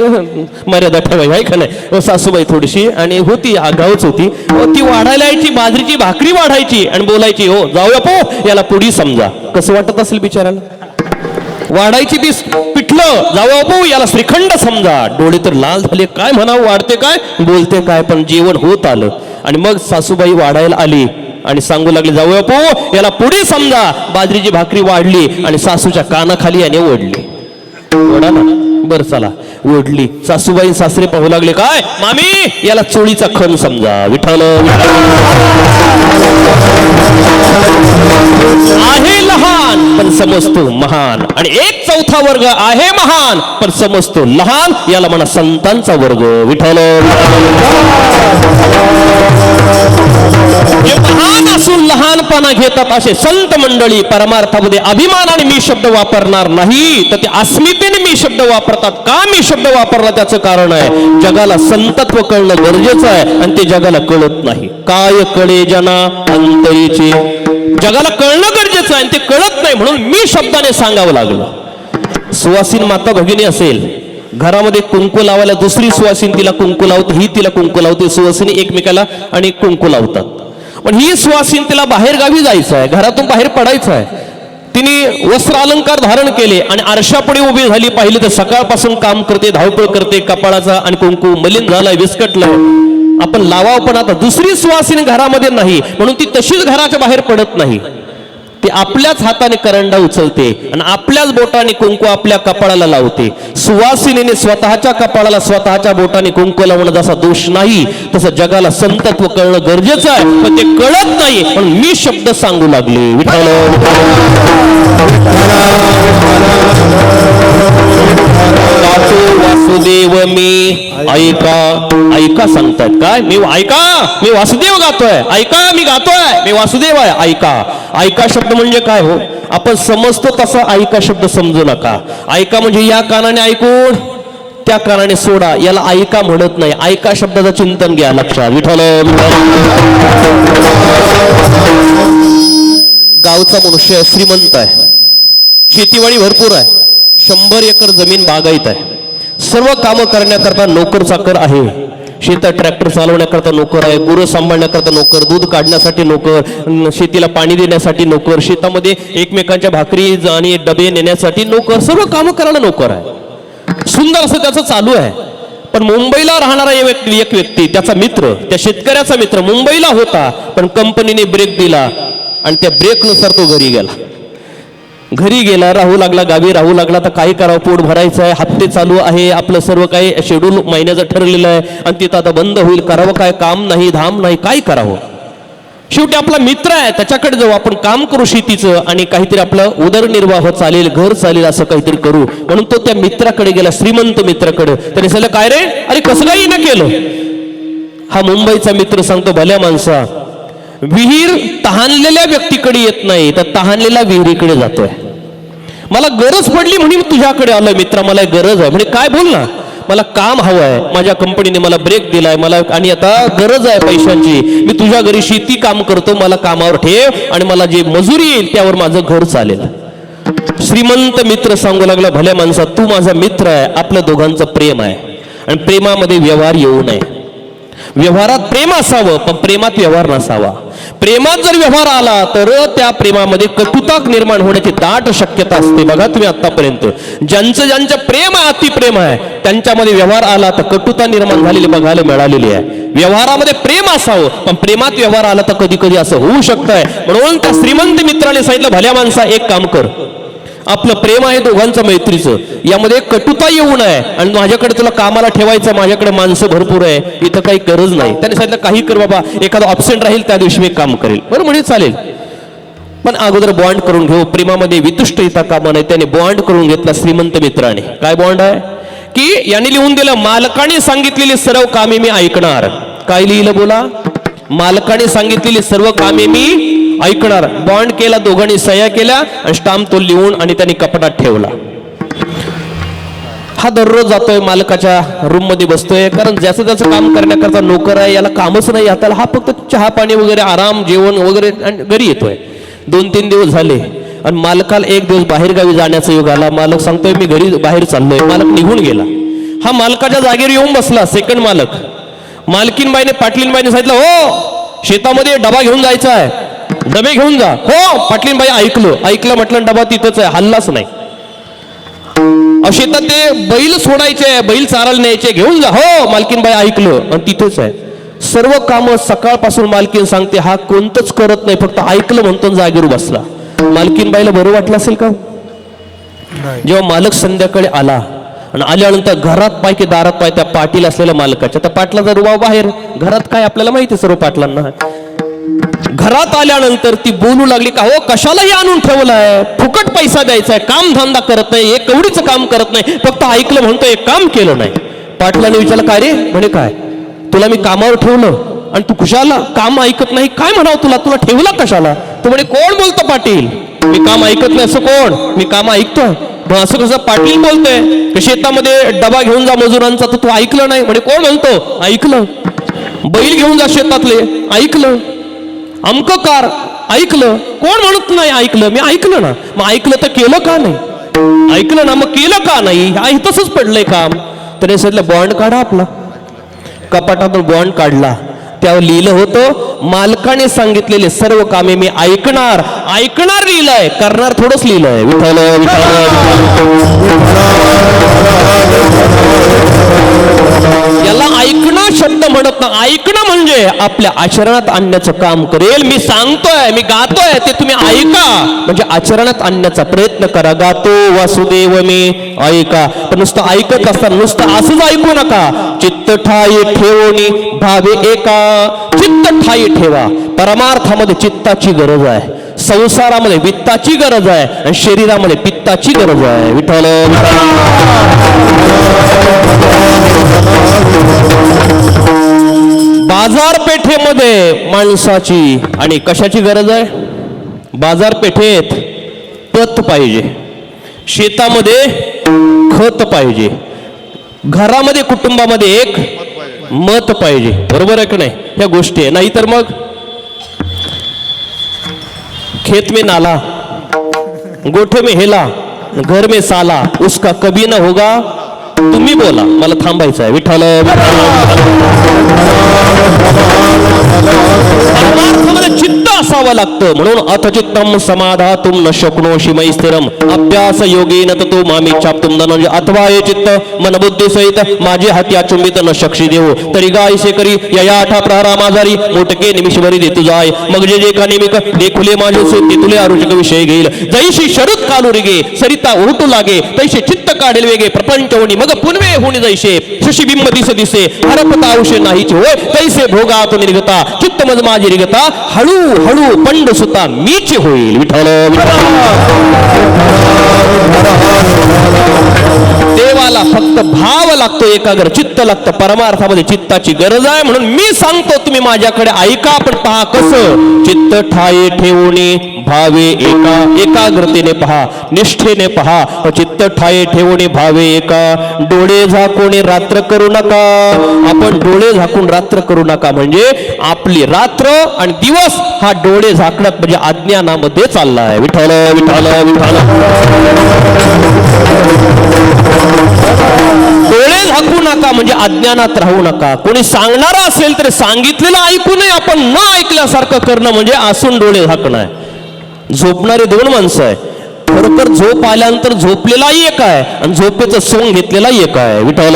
मर्यादा ठेवायची, ऐका नाही. सासूबाई थोडीशी आणि होती आगाऊच होती, ती वाढायला यायची, बाजरीची भाकरी वाढायची आणि बोलायची हो जाऊया पो याला पुढी समजा. कसं वाटत असेल बिचाराला, वाढायची ती पिठलं, जाऊया पो याला श्रीखंड समजा. डोळे तर लाल झाले, काय म्हणावं, वाढते काय बोलते काय, पण जेवण होत आलं. आणि मग सासूबाई वाढायला आली आणि सांगू लागले जाऊया पो याला पुढे समजा. बाजरीची भाकरी वाढली आणि सासूच्या कानाखाली याने ओढली. ओढा ना, बर चला ओढली. सासूबाई सासरे पाहू लागले, काय मामी याला चोळीचा खण समजा. विठ्ठल. आहे लहान पण समजतो महान. आणि एक चौथा वर्ग आहे महान पण समजतो लहान, याला म्हणा संतांचा वर्ग. विठ्ठल. जे महान असून लहानपणा घेतात असे संत मंडळी परमार्थामध्ये अभिमानाने मी शब्द वापरणार नाही, तर ते अस्मितेने मी शब्द वापरतात. का मी शब्द वापरला त्याचं कारण आहे, जगाला संतत्व कळणं गरजेचं आहे आणि ते जगाला कळत नाही. काय कळे जना अंतरीचे, जगाला कळणं गरजेचं आहे आणि ते कळत नाही, म्हणून मी शब्दाने सांगावं लागलं. सुवासीन माता भगिनी असेल, घरामध्ये कुंकू लावायला दुसरी सुवासीन तिला कुंकू लावते, ही तिला कुंकू लावते, सुवासिनी एकमेकाला आणि कुंकू लावतात. पण ही सुवासीन तिला बाहेर गावी जायचं आहे, घरातून बाहेर पडायचं आहे, तिने वस्त्र अलंकार धारण केले आणि आरशापुढे उभी झाली. पाहिली तर सकाळपासून काम करते, धावपळ करते, कपाळाचा आणि कुंकू मलिन झालाय, विस्कटलाय. आपण लावावं पण आता दुसरी सुवासिनी घरामध्ये नाही म्हणून ती तशीच घराच्या बाहेर पडत नाही. ती आपल्याच हाताने करंडा उचलते आणि आपल्याच बोटाने कुंकू आपल्या कपाळाला लावते. सुवासिनीने स्वतःच्या कपाळाला स्वतःच्या बोटाने कुंकू लावणं जसा दोष नाही, तसं जगाला संतत्व कळणं गरजेचं आहे, पण ते कळत नाही म्हणून मी शब्द सांगू लागले. विठ्ठल. मी ऐका सांगतायत काय मी वासुदेव गातोय ऐका मी गातोय मी वासुदेव आहे ऐका शब्द म्हणजे काय हो आपण समजतो तसा ऐका शब्द समजू नका ऐका म्हणजे या कानाने ऐकून त्या कानाने सोडा याला ऐका म्हणत नाही ऐका शब्दाचं चिंतन घ्या लक्षात विठ्ठल गावचा मनुष्य श्रीमंत आहे शेतीवाडी भरपूर आहे 100 एकर जमीन बागायत आहे सर्व कामं करण्याकरता नोकर चाकर आहे शेतात ट्रॅक्टर चालवण्याकरता नोकर आहे गुरं सांभाळण्याकरता नोकर दूध काढण्यासाठी नोकर शेतीला पाणी देण्यासाठी नोकर शेतामध्ये एकमेकांच्या भाकरी आणि डबे नेण्यासाठी नोकर सर्व कामं करायला नोकर आहे सुंदर असं त्याचं चालू आहे पण मुंबईला राहणारा एक व्यक्ती त्याचा मित्र त्या शेतकऱ्याचा मित्र मुंबईला होता पण कंपनीने ब्रेक दिला आणि त्या ब्रेकनुसार तो घरी गेला राहू लागला गावी राहू लागला तर काय करावं पोट भरायचं आहे हप्ते चालू आहे आपलं सर्व काही शेड्यूल महिन्याचं ठरलेलं आहे आणि तिथं आता बंद होईल करावं काय काम नाही धाम नाही काय करावं शेवटी आपला मित्र आहे त्याच्याकडे जाऊ आपण काम करू शेतीचं आणि काहीतरी आपलं उदरनिर्वाह चालेल घर चालेल असं काहीतरी करू म्हणून तो त्या मित्राकडे गेला श्रीमंत मित्राकडे त्याने सांगितलं काय रे अरे कसं काही न केलं हा मुंबईचा मित्र सांगतो भल्या माणसा विहीर तहानलेल्या व्यक्तीकडे येत नाही तर तहानलेल्या विहिरीकडे जातोय मला गरज पडली म्हणून तुझ्याकडे आलोय मित्रा मला गरज आहे म्हणजे काय बोल ना मला काम हवं आहे माझ्या कंपनीने मला ब्रेक दिलाय मला आणि आता गरज आहे पैशांची मी तुझ्या घरी शेती काम करतो मला कामावर ठेव आणि मला जे मजुरी येईल त्यावर माझं घर चालेल श्रीमंत मित्र सांगू लागला भल्या माणसा तू माझा मित्र आहे आपल्या दोघांचं प्रेम आहे आणि प्रेमामध्ये व्यवहार येऊ नये व्यवहारात प्रेम असावं पण प्रेमात व्यवहार नसावा प्रेमात जर व्यवहार आला तर त्या प्रेमामध्ये कटुता निर्माण होण्याची दाट शक्यता असते बघा तुम्ही आतापर्यंत ज्यांचं प्रेम आहे अतिप्रेम आहे त्यांच्यामध्ये व्यवहार आला तर कटुता निर्माण झालेली बघायला मिळालेली आहे व्यवहारामध्ये प्रेम असावं पण प्रेमात व्यवहार आला तर कधी कधी असं होऊ शकतंय म्हणून त्या श्रीमंत मित्राने सांगितलं भल्या माणसा एक काम कर आपलं प्रेम आहे दोघांचं मैत्रीचं यामध्ये कटुता येऊ नये आणि माझ्याकडे तुला कामाला ठेवायचं माझ्याकडे माणसं भरपूर आहे इथं काही गरज नाही त्याने सांगितलं काही कर बाबा एखादा ऑब्सेंट राहील त्या दिवशी मी काम करेल बरं म्हणजे चालेल पण अगोदर बॉन्ड करून घेऊ प्रेमामध्ये वितुष्ट येता कामा नाही त्याने बॉन्ड करून घेतला श्रीमंत मित्राने काय बॉन्ड आहे की यांनी लिहून दिलं मालकाने सांगितलेली सर्व कामे मी ऐकणार काय लिहिलं बोला मालकाने सांगितलेली सर्व कामे मी ऐकणार बॉन्ड केला दोघांनी सह्या केल्या आणि स्टाम्प तो लिहून आणि त्यांनी कपाटात ठेवला हा दररोज जातोय मालकाच्या रूम मध्ये बसतोय कारण ज्याचं त्याचं काम करण्याकरता नोकर आहे याला कामच नाही हाताला हा फक्त चहा पाणी वगैरे आराम जेवण वगैरे आणि घरी येतोय 2-3 दिवस झाले आणि मालकाला एक दिवस बाहेर गावी जाण्याचा योग आला मालक सांगतोय मी घरी बाहेर चाललोय मालक निघून गेला हा मालकाच्या जागेवर येऊन बसला सेकंड मालक मालकीनबाईने पाटलीनबाईने सांगितलं हो शेतामध्ये डबा घेऊन जायचा आहे डबे घेऊन जा हो पाटलीनबाई ऐकलं म्हटलं डबा तिथंच आहे हल्लाच नाही शेतात ते बैल सोडायचे बैल चारायला न्यायचे घेऊन जा हो मालकीनबाई ऐकलं आणि तिथंच आहे सर्व कामं सकाळपासून मालकीन सांगते हा कोणतंच करत नाही फक्त ऐकलं म्हणतो जागेवर बसला मालकीनबाईला बरं वाटलं असेल का जेव्हा मालक संध्याकाळी आला आणि आल्यानंतर घरात पाय की दारात पाय त्या पाटील असलेल्या मालकाच्या त्या पाटलाचा रुबाब बाहेर घरात काय आपल्याला माहिती सर्व पाटलांना घरात आल्यानंतर ती बोलू लागली का हो कशालाही आणून ठेवलंय फुकट पैसा द्यायचा आहे काम धंदा करत नाही एक कवडीचं काम करत नाही फक्त ऐकलं म्हणतोय काम केलं नाही पाटलाने विचारलं काय रे म्हणे काय तुला मी कामावर ठेवलं आणि तू कुशाला काम ऐकत नाही काय म्हणावं तुला ठेवला कशाला तू म्हणे कोण बोलतो पाटील मी काम ऐकत नाही असं कोण मी काम ऐकतोय मग असं कसं पाटील बोलतोय शेतामध्ये डबा घेऊन जा मजुरांचा तर तू ऐकलं नाही म्हणे कोण म्हणतो ऐकलं बैल घेऊन जा शेतातले ऐकलं अमककार ऐकलं कोण म्हणत नाही ऐकलं मी ऐकलं ना मग ऐकलं तर केलं का नाही ऐकलं ना मग केलं का नाही तसंच पडलंय काम तर हे बॉन्ड काढा आपला कपाटातून बॉन्ड काढला त्यावर लिहिलं होतं मालकाने सांगितलेले सर्व कामे मी ऐकणार लिहिलंय करणार थोडंच लिहिलंय विठ्ठल याला ऐकणं शब्द म्हणत ना ऐकणं म्हणजे आपल्या आचरणात आणण्याचं काम करेल मी सांगतोय मी गातोय ते तुम्ही ऐका म्हणजे आचरणात आणण्याचा प्रयत्न करा गातो वासुदेव मी ऐका पण नुसतं ऐकत असताना नुसतं असंच ऐकू नका चित्त ठाई ठेवणी भावे एका चित्त ठाई ठेवा परमार्थामध्ये चित्ताची गरज आहे संसारामध्ये वित्ताची गरज आहे आणि शरीरामध्ये पित्ताची गरज आहे. विठ्ठल बाजारपेठेमध्ये माणसाची आणि कशाची गरज आहे? बाजारपेठेत पत पाहिजे, शेतामध्ये खत पाहिजे, घरामध्ये कुटुंबामध्ये एक मत पाहिजे. बरोबर आहे की नाही? ह्या गोष्टी आहे. नाहीतर मग खेत में नाला, गोठे में हेला, घर में साला, उसका कभी न होगा. तुम्ही बोला, मला थांबायचं आहे. विठ्ठल परमार्थामध्ये चित्त असावं लागतं. म्हणून अथचित्तम समाधातुम न शक्नोषि मयि स्थिरम अभ्यास योगेन ततो मामी चाप्तुम धनंजय. अथवा हे चित्त मनबुद्धी सहित माझे हाती अचुंबित न शक्षी देऊ तरी गायसे करी या आठा प्रहारा माझारी मोटके निमिषभरी देतू जाय. मग जे जे का नेमिक देखुले माझे ते तुले आरुषक विषय घेईल. जैशी शरद कालू रिगे सरिता ओहटू लागे तैसे चित्त काढेल वेगे प्रपंच होणी मग पुनवे होणी जैसे शशीबिंब दिसे दिसे हरपता औषे नाहीचे होय तैसे भोगात निर्गता चित्त मज माझी रिगता हळू हळू पंड सुता मीच होईल. विठ्ठल देवाला फक्त भाव लागतो, एकाग्र चित्त लागतं. परमार्थामध्ये चित्ताची गरज आहे. म्हणून मी सांगतो तुम्ही माझ्याकडे ऐका. पण पहा कसं चित्त ठाये ठेवणे भावे एका, एकाग्रतेने पहा, निष्ठेने पहा. चित्त ठाये ठेवणे भावे एका. डोळे झाकून रात्र करू नका. आपण डोळे झाकून रात्र करू नका म्हणजे आपली रात्र आणि दिवस हा डोळे झाकण्यात म्हणजे अज्ञानामध्ये चालला आहे. विठ्ठल विठ्ठल विठ्ठल. डोळे झाकू नका म्हणजे अज्ञानात राहू नका. कोणी सांगणारा असेल तर सांगितलेलं ऐकू नये. आपण न ऐकल्यासारखं करणं म्हणजे आसून डोळे झाकणं आहे. झोपणारे दोन माणसं आहे. खरोखर झोप आल्यानंतर झोपलेलाही एक आहे आणि झोपेचं सोंग घेतलेलाही एक आहे. विठ्ठल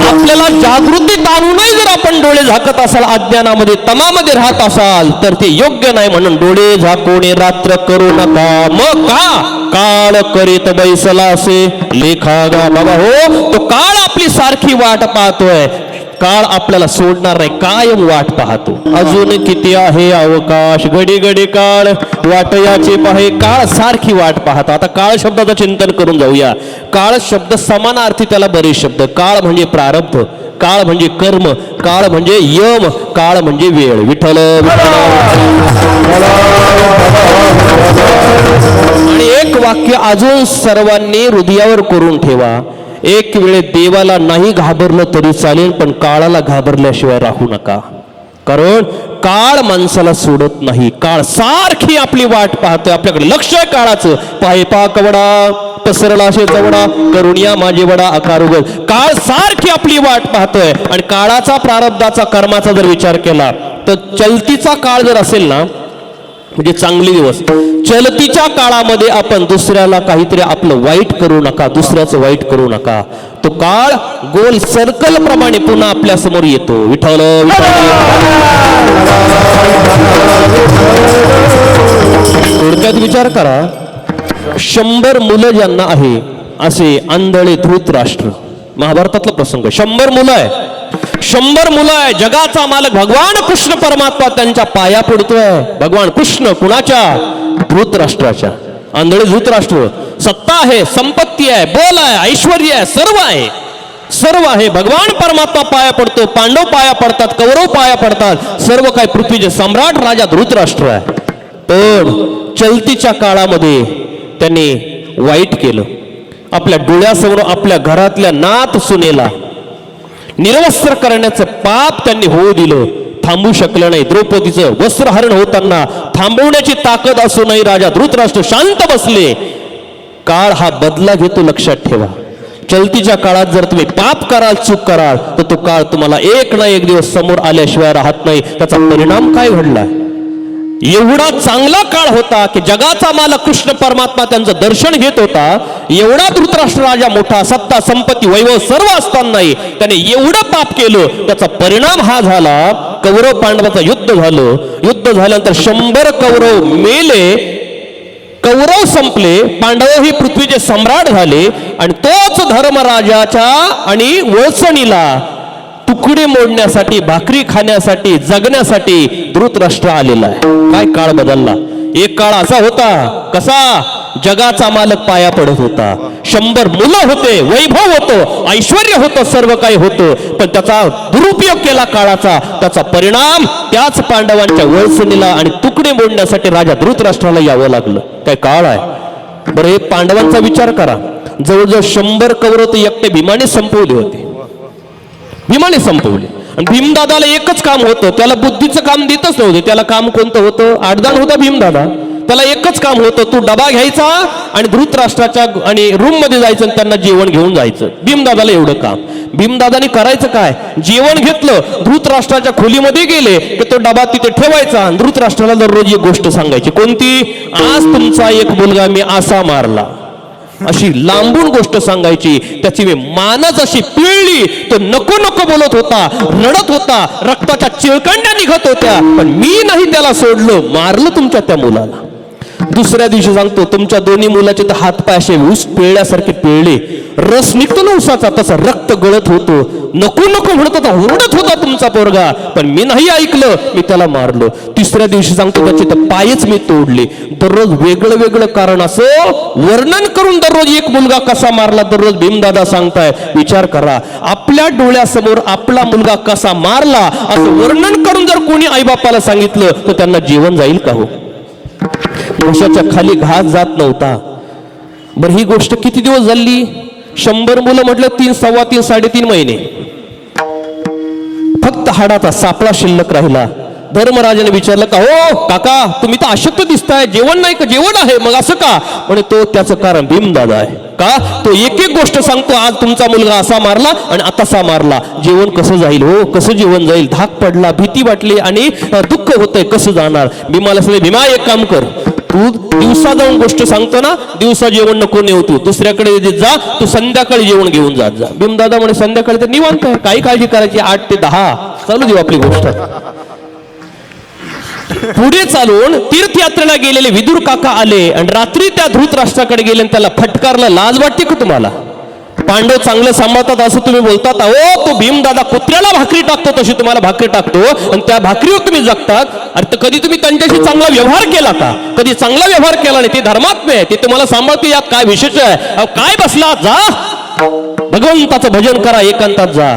आपल्याला जागृतीत आणूनही जर आपण डोळे झाकत असाल, अज्ञानामध्ये तमामध्ये राहत असाल तर ते योग्य नाही. म्हणून डोळे झाकून रात्र करू नका. मग का काळ करीत बैसला असे लेखा गा बाबा हो. तो काळ आपली सारखी वाट पाहतोय. काळ आपल्याला सोडणार नाही, कायम वाट पाहतो. अजून किती आहे अवकाश घडी घडी काळ वाट याचे पाहे. काळ सारखी वाट पाहतो. आता काळ शब्दाचं चिंतन करून जाऊया. काळ शब्द समानार्थी, त्याला बरेच शब्द. काळ म्हणजे प्रारब्ध, काळ म्हणजे कर्म, काळ म्हणजे यम, काळ म्हणजे वेळ. विठ्ठल आणि एक वाक्य अजून सर्वांनी हृदयावर करून ठेवा. एक वेळे देवाला नाही घाबरलं तरी चालेल, पण काळाला घाबरल्याशिवाय राहू नका. कारण काळ माणसाला सोडत नाही. काळ सारखी आपली वाट पाहतोय. आपल्याकडे लक्ष आहे काळाचं. पाहे पा कवडा पसरला असे जवडा करुणिया माझे वडा अकारुगल. काळ सारखी आपली वाट पाहतोय. आणि काळाचा प्रारब्धाचा कर्माचा जर विचार केला तर चलतीचा काळ जर असेल ना म्हणजे चांगले दिवस. चलतीच्या काळामध्ये आपण दुसऱ्याला काहीतरी आपलं वाईट करू नका, दुसऱ्याचं वाईट करू नका. तो काळ गोल सर्कल प्रमाणे पुन्हा आपल्या समोर येतो. विठ्ठल थोडक्यात विचार करा. 100 मुलं ज्यांना आहे असे आंधळे धृतराष्ट्र, महाभारतातला प्रसंग. 100 मुलं आहे, 100 मुलं आहे. जगाचा मालक भगवान कृष्ण परमात्मा त्यांच्या पाया पडतोय. भगवान कृष्ण कुणाच्या? धृतराष्ट्राच्या. आंधळे धृतराष्ट्र. सत्ता आहे, संपत्ती आहे, बोल आहे, ऐश्वर आहे, सर्व आहे, सर्व आहे. भगवान परमात्मा पाया पडतो. पांडव पाया पडतात, कौरव पाया पडतात. सर्व काय पृथ्वीचे सम्राट राजा धृतराष्ट्र आहे. पण चलतीच्या काळामध्ये त्यांनी वाईट केलं. आपल्या डोळ्यासमोर आपल्या घरातल्या नात सुनेला निर्वस्त्र करण्याचं पाप त्यांनी होऊ दिलं. थांबू शकलं नाही. द्रौपदीचं वस्त्रहरण होताना थांबवण्याची ताकद असूनही राजा धृतराष्ट्र शांत बसले. काळ हा बदला घेतो, लक्षात ठेवा. चलतीच्या काळात जर तुम्ही पाप कराल, चूक कराल तर तो काळ तुम्हाला एक ना एक दिवस समोर आल्याशिवाय राहत नाही. त्याचा परिणाम काय घडला? एवढा चांगला काळ होता की जगाचा मालक कृष्ण परमात्मा त्यांचं दर्शन घेत होता. एवढा धृतराष्ट्र राजा मोठा, सत्ता संपत्ती वैभव सर्व असतानाही त्याने एवढं पाप केलं. त्याचा परिणाम हा झाला, कौरव पांडवाचं युद्ध झालं. युद्ध झाल्यानंतर 100 कौरव मेले, कौरव संपले, पांडव ही पृथ्वीचे सम्राट झाले. आणि तोच धर्मराजाच्या आणि वळसणीला तुकडे मोडण्यासाठी, भाकरी खाण्यासाठी, जगण्यासाठी धृतराष्ट्र आलेला आहे. काय काळ बदलला. एक काळ असा होता, कसा, जगाचा मालक पाया पडत होता, 100 मुलं होते, वैभव होतं, ऐश्वर्य होतं, सर्व काही होतं, पण त्याचा दुरुपयोग केला काळाचा. त्याचा परिणाम त्याच पांडवांच्या वळसणीला आणि तुकडे मोडण्यासाठी राजा धृतराष्ट्राला यावं लागलं. काय काळ आहे. बरं, हे पांडवांचा विचार करा. जवळजवळ 100 कौरव एकटे भीमाने संपवले होते. भीमाने संपवले. आणि भीमदादाला एकच काम होतं, त्याला बुद्धीचं काम देतच नव्हते. त्याला काम कोणतं होतं. आडदान होता भीमदादा. त्याला एकच काम होतं, तू डबा घ्यायचा आणि धृतराष्ट्राच्या आणि रूम मध्ये जायचं आणि त्यांना जेवण घेऊन जायचं. भीमदादाला एवढं काम. भीमदादाने करायचं काय, जेवण घेतलं, धृतराष्ट्राच्या खोलीमध्ये गेले की तो डबा तिथे ठेवायचा आणि धृतराष्ट्राला दररोज एक गोष्ट सांगायची. कोणती. आज तुमचा एक मुलगा मी असा मारला, अशी लांबून गोष्ट सांगायची. त्याची मानच अशी पिळली. तो नको नको बोलत होता, रडत होता, रक्ताच्या चिळकंड्या निघत होत्या, पण मी नाही त्याला सोडलं, मारलं तुमच्या त्या मुलाला. दुसऱ्या दिवशी सांगतो, तुमच्या दोन्ही मुलाचे तर हातपाय असे ऊस पिळल्यासारखे पिळले, रस निघतो ना उसाचा, तसा रक्त गळत होतो. नको नको म्हणत होता, ओरडत होता तुमचा पोरगा, पण मी नाही ऐकलं, मी त्याला मारलो. तिसऱ्या दिवशी सांगतो, त्याचे तर पायच मी तोडले. दररोज वेगळं वेगळं कारण असं वर्णन करून दररोज एक मुलगा कसा मारला दररोज भीमदादा सांगताय. विचार करा, आपल्या डोळ्यासमोर आपला मुलगा कसा मारला असं वर्णन करून जर कोणी आईबापाला सांगितलं तर त्यांना जीवन जाईल का हो. घशाच्या खाली घास जात नव्हता. बरं, ही गोष्ट किती दिवस झाली. 100 मुलं म्हटलं 3, 3.25, 3.5 महिने. फक्त हाडाचा सापळा शिल्लक राहिला. धर्मराजाने विचारलं, का हो काका, तुम्ही तर अशक्त दिसताय, जेवण नाही का. जेवण आहे. मग असं का. म्हणे तो त्याचं कारण भीमदादा आहे. का. तो एक एक गोष्ट सांगतो, आज तुमचा मुलगा असा मारला आणि आतासा मारला. जेवण कसं जाईल हो, कसं जेवण जाईल. धाक पडला, भीती वाटली आणि दुःख होतंय, कसं जाणार. भीमाला सांगितलं, भीमा एक काम कर, तू दिवसा जाऊन गोष्ट सांगतो ना, दिवसा जेवण नको नेऊ, तू दुसऱ्याकडे जा, तू संध्याकाळी जेवण घेऊन जात जा. भीमदादा म्हणे, संध्याकाळी तर निवांत आहे, काही काळजी करायची, 8 ते 10 चालू देऊ आपली गोष्ट. पुढे चालून तीर्थयात्रेला गेलेले विदुर काका आले आणि रात्री त्या धृतराष्ट्राकडे गेले आणि त्याला फटकारला. लाज वाटते का तुम्हाला. पांडव चांगलं सांभाळतात असं तुम्ही बोलतात. अहो, तो भीमदादा कुत्र्याला भाकरी टाकतो तशी तुम्हाला भाकरी टाकतो आणि त्या भाकरीवर तुम्ही जगतात. अरे, कधी तुम्ही त्यांच्याशी चांगला व्यवहार केला का. कधी चांगला व्यवहार केला नाही. ते धर्मात्मे आहे, ते तुम्हाला सांभाळते. यात काय विशेष आहे. अहो, काय बसला, जा भगवंताचं भजन करा, एकांतात जा.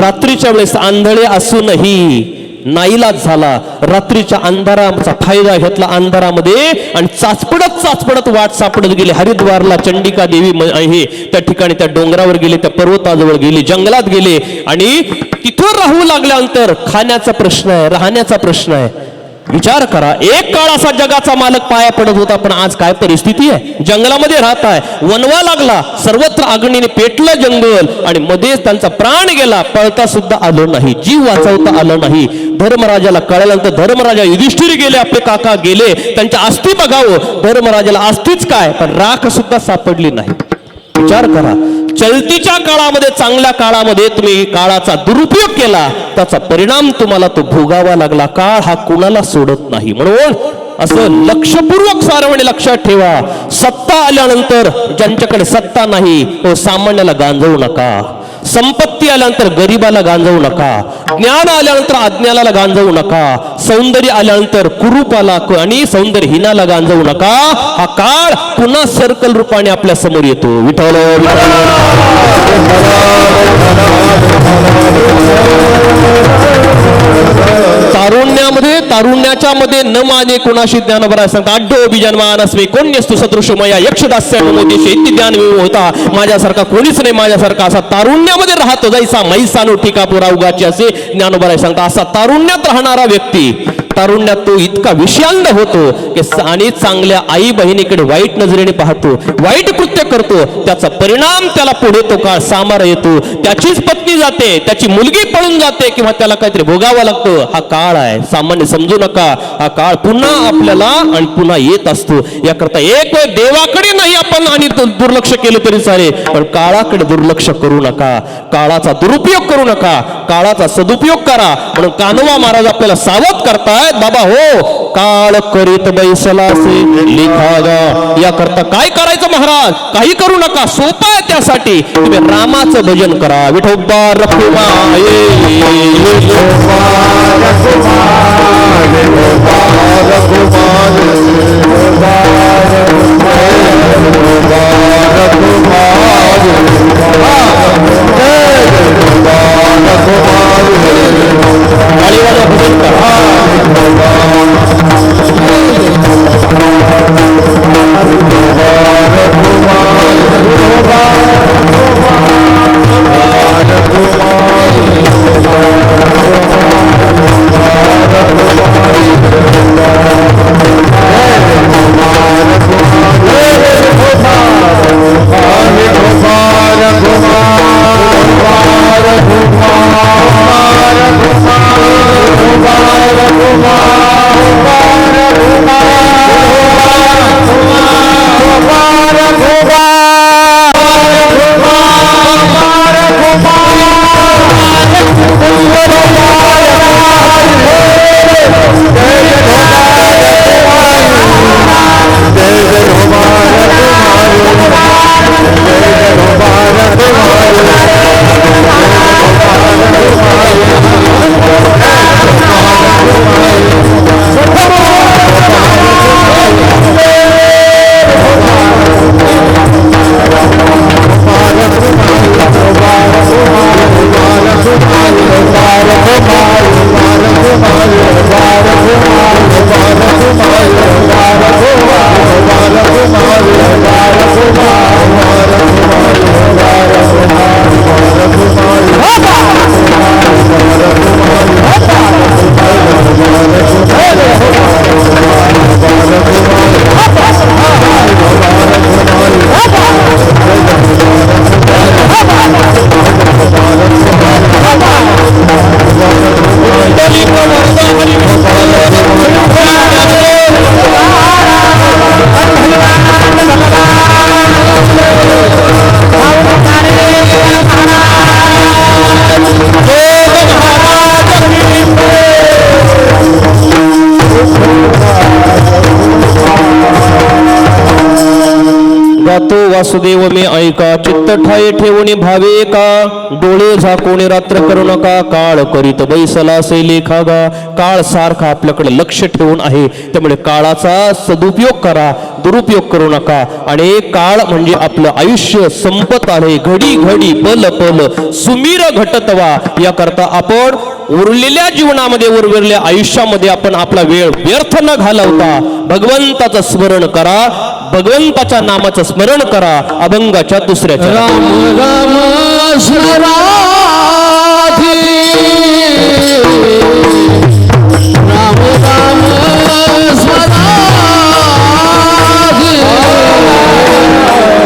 रात्रीच्या वेळेस आंधळे असूनही नाईलाज झाला. रात्रीच्या अंधाराचा फायदा घेतला अंधारामध्ये आणि चाचपडत वाट सापडत गेले. हरिद्वारला चंडिका देवी आहे त्या ठिकाणी, त्या डोंगरावर गेले, त्या पर्वताजवळ गेले, जंगलात गेले आणि तिथं राहू लागल्यानंतर खाण्याचा प्रश्न आहे, राहण्याचा प्रश्न आहे. विचार करा, एक काळ असा जगाचा मालक पाया पडत होता, पण आज काय परिस्थिती आहे. जंगलामध्ये राहत आहे, वनवा लागला, सर्वत्र आगीने पेटलं जंगल आणि मध्येच त्यांचा प्राण गेला, पळता सुद्धा आलं नाही, जीव वाचवता आलं नाही. धर्मराजाला कळल्यानंतर धर्मराजा युधिष्ठिर गेले, आपले काका गेले, त्यांच्या अस्थी बघावं. धर्मराजाला अस्थीच काय, पण राख सुद्धा सापडली नाही. विचार करा, चलतीच्या काळामध्ये, चांगल्या काळामध्ये तुम्ही काळाचा दुरुपयोग केला, त्याचा परिणाम तुम्हाला तो भोगावा लागला. काळ हा कुणाला सोडत नाही. म्हणून असं लक्षपूर्वक सारवणे लक्षात ठेवा. सत्ता आल्यानंतर ज्यांच्याकडे सत्ता नाही तो सामान्याला गांजवू नका. संपत्ती आल्यानंतर गरीबाला गांजवू नका. ज्ञान आल्यानंतर अज्ञानाला गांजवू नका. सौंदर्य आल्यानंतर कुरूपाला आणि सौंदर्यहीनाला गांजवू नका. हा काळ पुन्हा सर्कल रूपाने आपल्या समोर येतो. विठ्ठल तारुण्यामध्ये, तारुण्याच्या मध्ये न माने कुणाशी ज्ञानभरा सांगता. अड्डो बीजन्मानस्मे कोण्यस्तु सदृशमया यक्षदास्य मोदेशे इति ज्ञान होता. माझ्यासारखा कोणीच नाही, माझ्यासारखा असा तारुण्यामध्ये राहतो जैसा मैसानो ठिका पुरा उगाची, असे ज्ञानोबराय सांगता. असा तारुण्यात राहणारा व्यक्ती, तारुण्यात तो इतका विषयांध होतो की आणि चांगल्या आई बहिणीकडे वाईट नजरेने पाहतो, वाईट कृत्य करतो. त्याचा परिणाम त्याला पुढे तो काळ सामारा येतो. त्याचीच पत्नी जाते, त्याची मुलगी पळून जाते किंवा त्याला काहीतरी भोगावं लागतं. हा काळ आहे, सामान्य समजू नका. हा काळ पुन्हा आपल्याला आणि पुन्हा येत असतो. याकरता एक वेळ देवाकडे नाही आपण आणि दुर्लक्ष केलं तरी चालेल, पण काळाकडे दुर्लक्ष करू नका. काळाचा दुरुपयोग करू नका, काळाचा सदुपयोग करा. म्हणून कान्होबा महाराज आपल्याला सावध करतायत, बाबा हो, काळ करीत बैसला से लिखागा. याकरता काय करायचं म्हणायचं महाराज काही करू नका, सोपं आहे त्यासाठी तुम्ही रामाचं भजन करा. विठोबा रखुमाये टाळीवाला भजन करा. गातो वासुदेव मे ऐका, चित्त ठाये ठेवून भावे का, डोळे झाकून रात्र करू नका, काळ करीत बैसला से लेखागा. काळ सारखा आपल्याकडे लक्ष ठेवून आहे, त्यामुळे काळाचा सदुपयोग करा, दुरुपयोग करू नका. आणि काळ म्हणजे आपलं आयुष्य संपत आले, घडी घडी पल पल सुमीर घटतवा. याकरता आपण उरलेल्या जीवनामध्ये, उरलेल्या आयुष्यामध्ये आपण आपला वेळ व्यर्थ न घालवता भगवंताचं स्मरण करा, भगवंताच्या नामाचं स्मरण करा. अभंगाच्या दुसऱ्या राम राम स्मराधी, राम राम स्मराधी,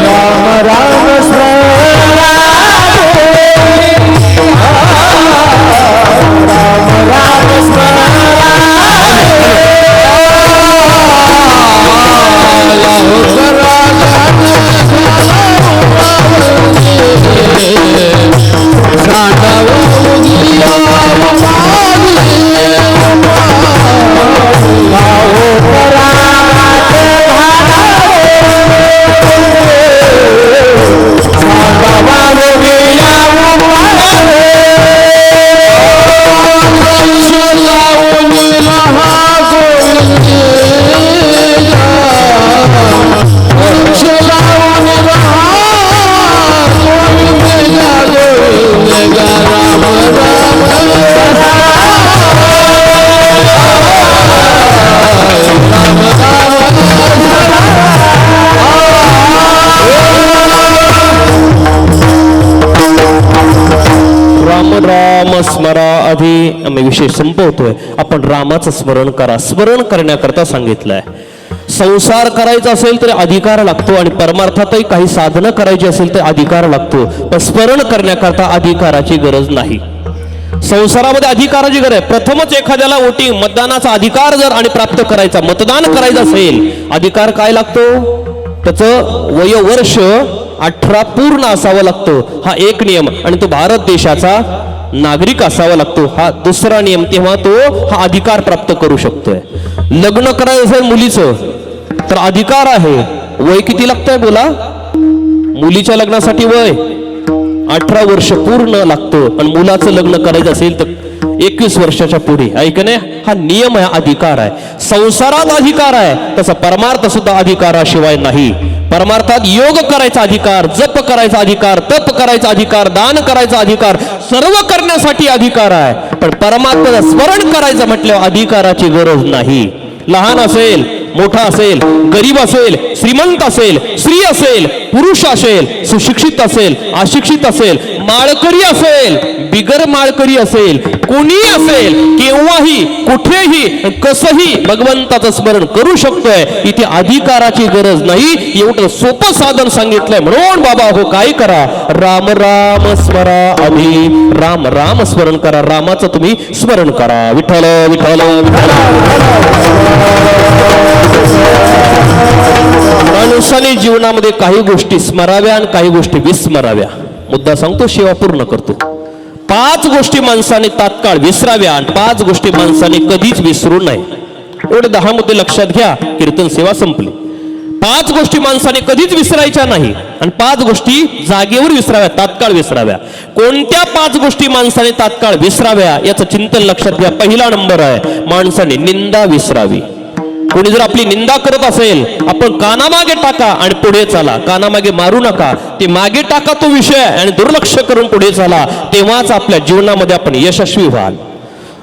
राम राम स्मराधी, राम राम स्मरा आधी आम्ही विषय संपवतोय. आपण रामाचं स्मरण करा. स्मरण करण्याकरता सांगितलंय. संसार करायचा असेल तर अधिकार लागतो आणि परमार्थातही काही साधनं करायची असेल तर अधिकार लागतो, पण स्मरण करण्याकरता अधिकाराची गरज नाही. संसारामध्ये अधिकाराची गरज आहे. प्रथमच एखाद्याला वोटिंग मतदानाचा अधिकार जर आणि प्राप्त करायचा, मतदान करायचं असेल, अधिकार काय लागतो? त्याचं वयोवर्ष 18 पूर्ण असावं लागतो, हा एक नियम. आणि तो भारत देशाचा नागरिक असावा लागतो, हा दुसरा नियम. तेव्हा तो हा अधिकार प्राप्त करू शकतोय. लग्न करायचं असेल मुलीचं तर अधिकार आहे, वय किती लागतंय बोला? मुलीच्या लग्नासाठी वय 18 वर्ष पूर्ण लागतं आणि मुलाचं लग्न करायचं असेल तर 21 वर्षाच्या पुढे. ऐकणे हा नियम आहे, अधिकार आहे. संसारात अधिकार आहे, तसा परमार्थ सुद्धा अधिकाराशिवाय नाही. परमार्थात योग करायचा अधिकार, जप करायचा अधिकार, तप करायचा अधिकार, दान करायचा अधिकार, सर्व करण्यासाठी अधिकार आहे. पण परमात्म्याचं स्मरण करायचं म्हटल्यावर अधिकाराची गरज नाही. लहान असेल, मोठा असेल, गरीब असेल, श्रीमंत असेल, स्त्री असेल, पुरुष असेल, सुशिक्षित असेल, अशिक्षित असेल, माळकरी असेल, बिगर माळकरी असेल, कोणी असेल, केव्हाही कुठेही कसंही भगवंताचं स्मरण करू शकतोय. इथे अधिकाराची गरज नाही. एवढं सोपं साधन सांगितलंय. म्हणून बाबा हो काय करा? राम राम स्मरा अभि, राम राम स्मरण करा. रामाचं तुम्ही स्मरण करा. विठ्ठल विठ्ठल माणसाने जीवनामध्ये काही गोष्टी स्मराव्या आणि काही गोष्टी विस्मराव्या. मुद्दा सांगतो, सेवा पूर्ण करतो. 5 गोष्टी माणसाने तात्काळ विसराव्या आणि 5 गोष्टी माणसाने कधीच विसरू नये. एवढे 10 मुद्दे लक्षात घ्या. कीर्तन सेवा संपली. 5 गोष्टी माणसाने कधीच विसरायच्या नाही आणि 5 गोष्टी जागेवर विसराव्या, तात्काळ विसराव्या. कोणत्या 5 गोष्टी माणसाने तात्काळ विसराव्या याचं चिंतन लक्षात घ्या. पहिला नंबर आहे, माणसाने निंदा विसरावी. कोणी जर आपली निंदा करत असेल, आपण कानामागे टाका आणि पुढे चाला. कानामागे मारू नका, ते मागे टाका तो विषय आणि दुर्लक्ष करून पुढे चाला. तेव्हाच आपल्या जीवनामध्ये आपण यशस्वी व्हाल.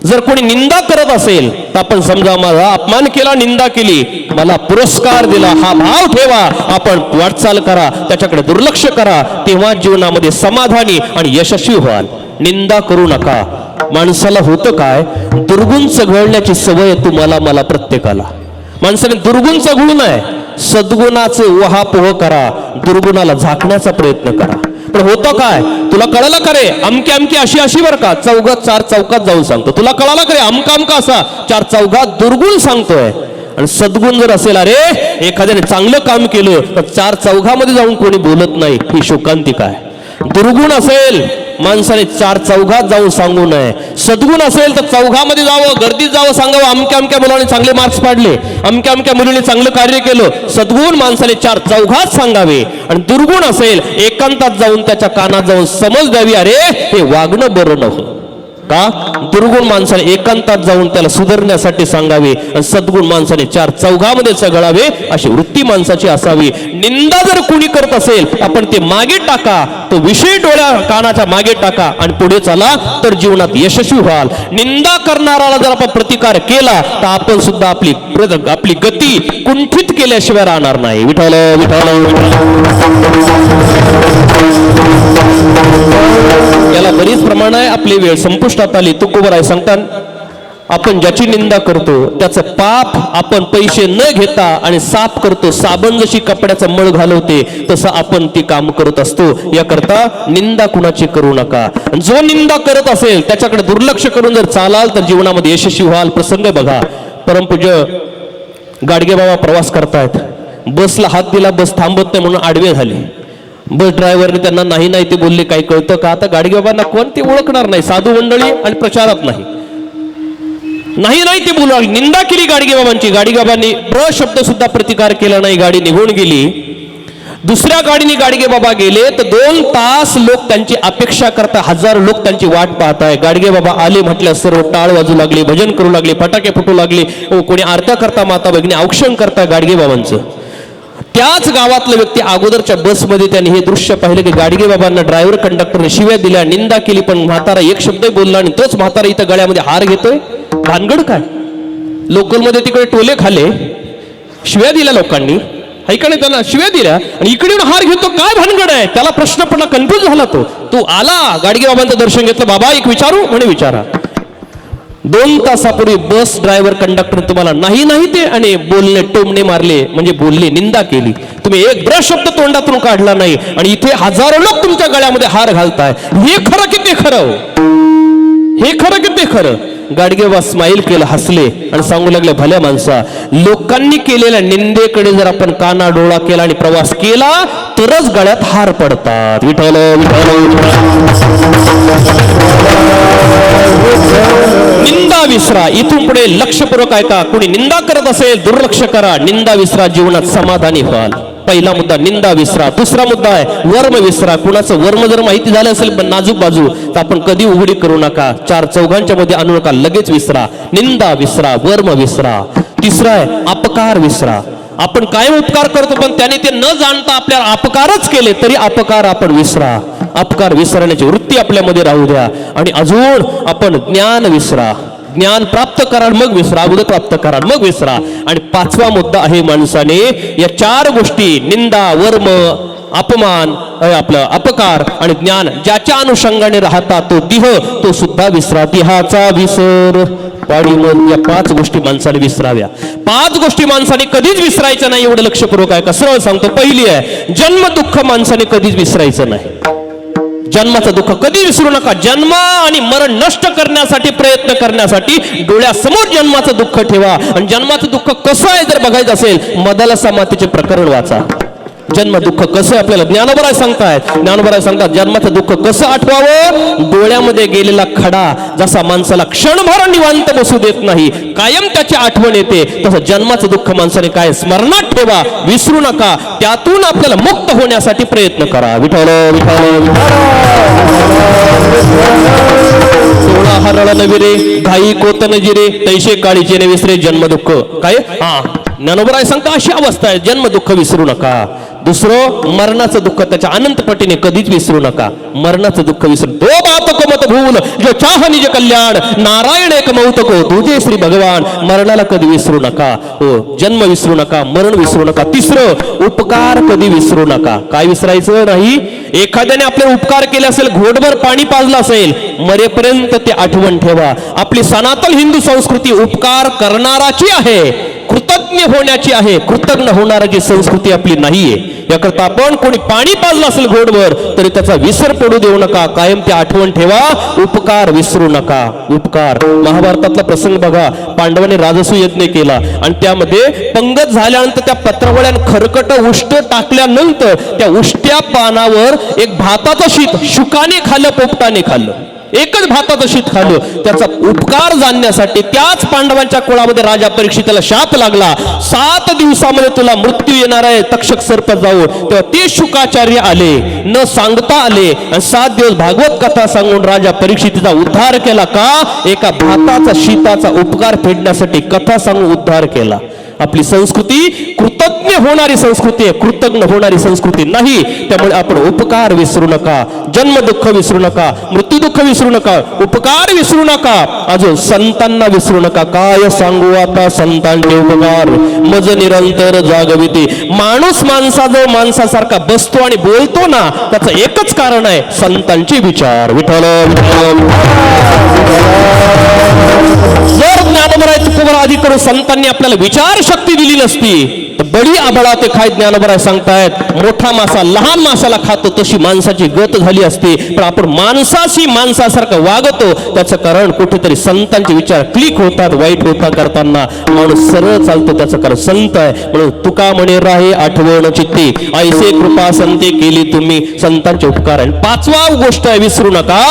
जर कोणी निंदा करत असेल तर आपण समजा माझा अपमान केला, निंदा केली, मला पुरस्कार दिला, हा भाव ठेवा. आपण वाटचाल करा, त्याच्याकडे दुर्लक्ष करा. तेव्हा जीवनामध्ये समाधानी आणि यशस्वी व्हाल. निंदा करू नका. माणसाला होतं काय? दुर्गुण चघळण्याची सवय तुम्हाला, मला, प्रत्येकाला. माणसाने दुर्गुण चघळू नये. सद्गुणाचे उहापोह करा, दुर्गुणाला झाकण्याचा प्रयत्न करा. पण होतं काय? तुला कळलं का रे अमकी अमकी अशी अशी बरं का, चौघात 4 चौकात जाऊन सांगतो. तुला कळालं का रे अमका अमका असा 4 चौघात दुर्गुण सांगतोय. आणि सद्गुण जर असेल, अरे एखाद्याने चांगलं काम केलं तर 4 चौघामध्ये जाऊन कोणी बोलत नाही, ही शोकांतिका आहे. दुर्गुण असेल माणसाने 4 चौघात जाऊन सांगू नये. सद्गुण असेल तर चौघामध्ये जावं, गर्दीत जावं, सांगावं अमक्या अमक्या मुलाने चांगले मार्क्स पाडले, अमक्या अमक्या मुलीने चांगलं कार्य केलं. सद्गुण माणसाने 4 चौघात सांगावे. आणि दुर्गुण असेल एकांतात जाऊन त्याच्या कानात जाऊन समज द्यावी, अरे हे वागणं बरं नव्हतं का. दुर्गुण माणसाने एकांतात जाऊन त्याला सुधारण्यासाठी सांगावे आणि सद्गुण माणसाने 4 चौघामध्ये चघळावे. अशी वृत्ती माणसाची असावी. निंदा जर कुणी करत असेल आपण ते मागे टाका, तो विषय डोळ्या कानाच्या मागे टाका आणि पुढे चला, तर जीवनात यशस्वी व्हाल. निंदा करणाराला जर आपण प्रतिकार केला तर आपण सुद्धा आपली गती कुंठित केल्याशिवाय राहणार नाही. विठ्ठल विठ्ठल. याला बरीच प्रमाण आहे. आपली वेळ संपुष्टात आली. तुकोबराय सांगतात, आपण ज्याची निंदा करतो त्याचं पाप आपण पैसे न घेता आणि साफ करतो. साबण जशी कपड्याचा मळ घालवते तसं आपण ती काम करत असतो. याकरता निंदा कुणाची करू नका. जो निंदा करत असेल त्याच्याकडे दुर्लक्ष करून जर चालाल तर जीवनामध्ये यशस्वी व्हाल. प्रसंग बघा, परमपूज्य गाडगे बाबा प्रवास करतायत. बसला हात दिला, बस थांबत नाही म्हणून आडवे झाले. बस ड्रायव्हरने त्यांना नाही नाही ते बोलले. काही कळतं का? आता गाडगे बाबांना कोण ते ओळखणार नाही. साधू मंडळी आणि प्रचारात नाही ते बोलू लागले. निंदा केली गाडगे बाबांची. गाडगे बाबांनी शब्द सुद्धा प्रतिकार केला नाही. गाडी निघून गेली. दुसऱ्या गाडीने गाडगे बाबा गेले तर 2 तास लोक त्यांची अपेक्षा करता, 1000 लोक त्यांची वाट पाहताय. गाडगे बाबा आले म्हटलं सर्व टाळ वाजू लागले, भजन करू लागले, फटाके फुटू लागले. कोणी आरत्या करता, माता भगिनी औक्षण करता गाडगे बाबांचं. त्याच गावातला व्यक्ती अगोदरच्या बसमध्ये त्यांनी हे दृश्य पाहिलं की गाडगे बाबांना ड्रायव्हर कंडक्टरने शिव्या दिल्या, निंदा केली, पण म्हातारा एक शब्द बोलला आणि तोच म्हातारा इथं गळ्यामध्ये हार घेतोय. भानगड काय? लोकलमध्ये तिकडे टोले खाले, शिव्या दिल्या लोकांनी, ऐकाने त्यांना शिव्या दिल्या आणि इकडे हार घेतो. काय भानगड आहे? त्याला प्रश्न पडला, कन्फ्यूज झाला तो आला गाडगे बाबांचं दर्शन घेतलं. बाबा एक विचारू म्हणे. विचारा. 2 तासापूर्वी बस ड्रायव्हर कंडक्टर तुम्हाला नाही ते आणि बोलणे, टोमणे मारले, म्हणजे बोलले, निंदा केली. तुम्ही एक शब्द तोंडातून काढला नाही आणि इथे 1000 लोक तुमच्या गळ्यामध्ये हार घालताय. हे खरं की ते खरं? हे खरं की ते खरं? गाडगे बाबा स्माईल केलं, हसले आणि सांगू लागले, भल्या माणसा, लोकांनी केलेल्या निंदेकडे जर आपण काना डोळा केला आणि प्रवास केला तरच गळ्यात हार पडतात. विठ्ठल विठ्ठल. निंदा विसरा. इथून पुढे लक्षपूर्वक ऐका. कोणी निंदा करत असेल दुर्लक्ष करा. निंदा विसरा. जीवनात समाधानी व्हाल. पहिला मुद्दा निंदा विसरा. दुसरा मुद्दा आहे वर्म विसरा. कुणाचं वर्म जर माहिती झालं असेल पण नाजूक बाजू तर आपण कधी उघडी करू नका, चार चौघांच्या मध्ये आणू नका, लगेच विसरा. निंदा विसरा, वर्म विसरा. तिसरा आहे अपकार विसरा. आपण कायम उपकार करतो पण त्याने ते न जाणता आपल्याला अपकारच केले तरी अपकार आपण विसरा. अपकार विसरण्याची वृत्ती आपल्यामध्ये राहू द्या. आणि अजून आपण ज्ञान विसरा. ज्ञान प्राप्त करा मग विसरा, अगोदर प्राप्त करा मग विसरा. आणि पाचवा मुद्दा आहे माणसाने या चार गोष्टी निंदा, वर्म, अपमान, आपलं अपकार आणि ज्ञान ज्याच्या अनुषंगाने राहता तो देह तो सुद्धा विसरा. देहाचा विसर पाडी मग या पाच गोष्टी माणसाने विसराव्या. पाच गोष्टी माणसाने कधीच विसरायचं नाही, एवढं लक्षपूर्वक आहे का? सरळ सांगतो. पहिली आहे जन्म दुःख माणसाने कधीच विसरायचं नाही. जन्माचं दुःख कधी विसरू नका. जन्म आणि मरण नष्ट करण्यासाठी प्रयत्न करण्यासाठी डोळ्यासमोर जन्माचं दुःख ठेवा. आणि जन्माचं दुःख कसं आहे जर बघायचं असेल मदाला समातीचे प्रकरण वाचा. जन्म दुःख कसं आपल्याला ज्ञानोबराय सांगतायत. ज्ञानोबराय सांगतात जन्माचं दुःख कसं आठवावं. डोळ्यामध्ये गेलेला खडा जसा माणसाला क्षणभर निवांत बसू देत नाही, कायम त्याची आठवण येते, तसं जन्माचं दुःख माणसाने काय स्मरणात ठेवा, विसरू नका. त्यातून आपल्याला मुक्त होण्यासाठी प्रयत्न करा. विठ्ठल विठ्ठल सोळा हरळ नविरे घाई कोतन जिरे तैसे काळीचे ने विसरे जन्म दुःख. काय ज्ञानोबराय सांगता अशी अवस्था आहे. जन्म दुःख विसरू नका. दुसरं मरणाचं दुःख त्याच्या अनंत पटीने कधीच विसरू नका. मरणाचं दुःख विसरू. दो बात को मत भूल जो चाह निज कल्याण नारायण एक मौत को तुझे श्री भगवान. मरणाला कधी विसरू नका. हो, जन्म विसरू नका, मरण विसरू नका. तिसरं उपकार कधी विसरू नका. काय विसरायचं नाही. एखाद्याने आपले उपकार केले असेल, घोटभर पाणी पाजलं असेल, मरेपर्यंत ते आठवण ठेवा. आपली सनातन हिंदू संस्कृती उपकार करणाराची आहे, कृतज्ञ होण्याची आहे. कृतज्ञ होणाराची संस्कृती आपली नाहीये. याकरता आपण कोणी पाणी पाजलं असेल घोडवर तरी त्याचा विसर पडू देऊ नका. कायम ती आठवण ठेवा. उपकार विसरू नका. उपकार. महाभारतातला प्रसंग बघा. पांडवांनी राजसू यज्ञ केला आणि त्यामध्ये पंगत झाल्यानंतर त्या पत्रावळ्यान खरकट उष्ट टाकल्यानंतर त्या उष्ट्या पानावर एक भाताचं शीत शुकाने खाल्लं, पोपटाने खाल्लं. एकच भाताचं शीत खाल्लं. त्याचा उपकार जाणण्यासाठी त्याच पांडवांच्या कुळामध्ये राजा परीक्षिताला शाप लागला. 7 दिवसामध्ये तुला मृत्यू येणार आहे तक्षक सर्प जाऊन. तेव्हा ते शुकाचार्य आले, न सांगता आले आणि 7 दिवस भागवत कथा सांगून राजा परीक्षितीचा उद्धार केला. का? एका भाताचा शीताचा उपकार फेडण्यासाठी कथा सांगून उद्धार केला. आपली संस्कृती कृतज्ञ होणारी संस्कृती आहे, कृतज्ञ होणारी संस्कृती नाही. त्यामुळे आपण उपकार विसरू नका, जन्म दुःख विसरू नका, मृत्यू दुःख विसरू नका, उपकार विसरू नका. अजून संतांना विसरू नका. काय सांगू आता संतांचे उपकार मज निरंतर जागविते. माणूस माणसाजवळ माणसासारखा बसतो आणि बोलतो ना, त्याचं एकच कारण आहे संतांचे विचार. विठ्ठल जर ज्ञानोबराय तुकोबर आदी करून संतांनी आपल्याला विचार शक्ती दिली नसती तर बडी आबळा ते खाय. ज्ञानोबराय सांगतायत मोठा मासा लहान मासाला खातो तशी माणसाची गत झाली असती. पण आपण माणसाशी माणसासारखं वागतो त्याचं कारण कुठेतरी संतांचे विचार क्लिक होतात. वाईट होता करताना माणूस सरळ चालतो त्याचं कारण संत आहे. म्हणून तुका म्हणे राहे आठवण चित्ती ऐसे कृपा संते केली तुम्ही. संतांचे उपकार आहे. 5वा गोष्ट आहे विसरू नका,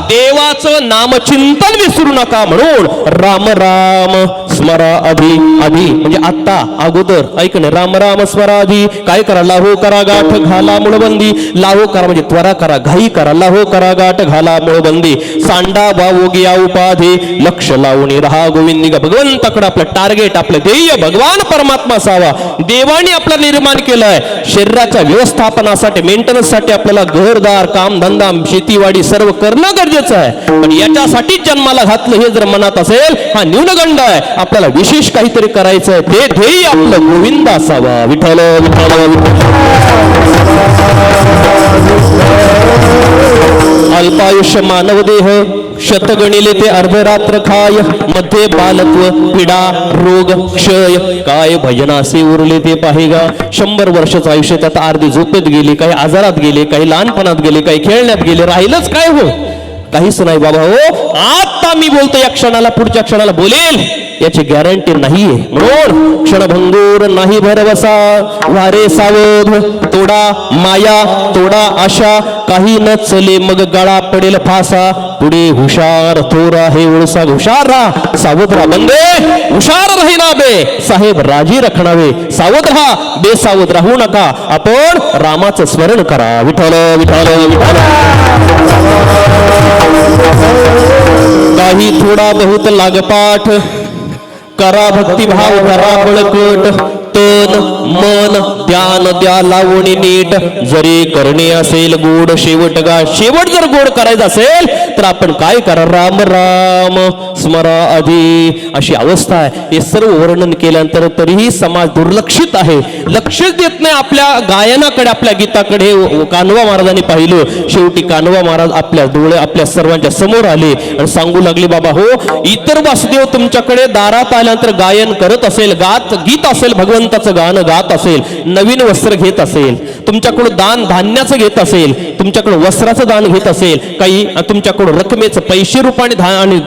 देवाचं नामचिंतन विसरू नका. म्हणून राम राम स्मरा आधी. आधी म्हणजे आता, अगोदर. ऐक ना, राम राम स्मरा आधी. काय करा? लाहो करा गाठ घाला मुळबंदी. लाहो करा म्हणजे त्वरा करा, घाई करा. लाहो करा गाठ घाला मुळबंदी. सांडा वावोगी या उपाधी लक्ष लावून राहा गोविंदी. भगवंताकडे आपलं टार्गेट, आपलं ध्येय भगवान परमात्मा असावा. देवाने आपलं निर्माण केलंय शरीराच्या व्यवस्थापनासाठी, मेंटेनन्स साठी. आपल्याला घरदार, कामधंदा, शेतीवाडी सर्व करणं गरजेचं आहे. पण याच्यासाठी जन्माला घातलं हे जर मनात असेल हा न्यूनगंड आहे. आपल्याला विशेष काहीतरी करायचं आहे, ते ध्येय आपलं गोविंद असावा. विठ्ठल विठ्ठल. अल्पायुष्य मानव देह शतगणिले ते अर्धरात्र खाय. मध्ये बालत्व पीडा रोग क्षय काय भजनासे उरले ते पाहेगा. 100 वर्षाचं आयुष्य त्यात अर्धी झोपेत गेली, काही आजारात गेले, काही लहानपणात गेले, काही खेळण्यात गेले. राहिलंच काय? हो काहीच नाही बाबा. हो आता मी बोलतो, या क्षणाला पुढच्या क्षणाला बोलेल याची गॅरंटी नाहीये. म्हणून क्षणभंगूर नाही भरवसा, वारे सावध, तोडा माया तोडा आशा, काही न चले मग गळा पडेल फासा, पुढे हुशार थोर आहे उळसा. हुशार राहा सावध राहा बंदे, हुशार राही ना बे साहेब राजी रखणावे. सावध राहा बेसावध राहू नका. आपण रामाचं स्मरण करा. विठ्ठल विठ्ठल विठ्ठल. काही थोडा बहुत लागपाठ, करा भक्तिभाव करा बळकट, तन मन ध्यान द्या लावणी नीट, जरी करणे असेल गोड शेवट गा. शेवट जर गोड करायचं असेल तर आपण काय करा, राम राम स्मरा आधी. अशी अवस्था आहे. हे सर्व वर्णन केल्यानंतर तरीही समाज दुर्लक्षित आहे, लक्षच देत नाही आपल्या गायनाकडे, आपल्या गीताकडे. कान्होबा महाराजांनी पाहिलं, शेवटी कान्होबा महाराज आपल्या डोळे आपल्या सर्वांच्या समोर आले आणि सांगू लागले, बाबा हो, इतर वासुदेव तुमच्याकडे दारात आल्यानंतर गायन करत असेल, गीत असेल, भगवंताचं गाणं गात असेल, नवीन वस्त्र घेत असेल, तुमच्याकडून दान धान्याचं घेत असेल, तुमच्याकडून वस्त्राचं दान घेत असेल, काही तुमच्याकडून रकमेचं पैसे रूपाने आणि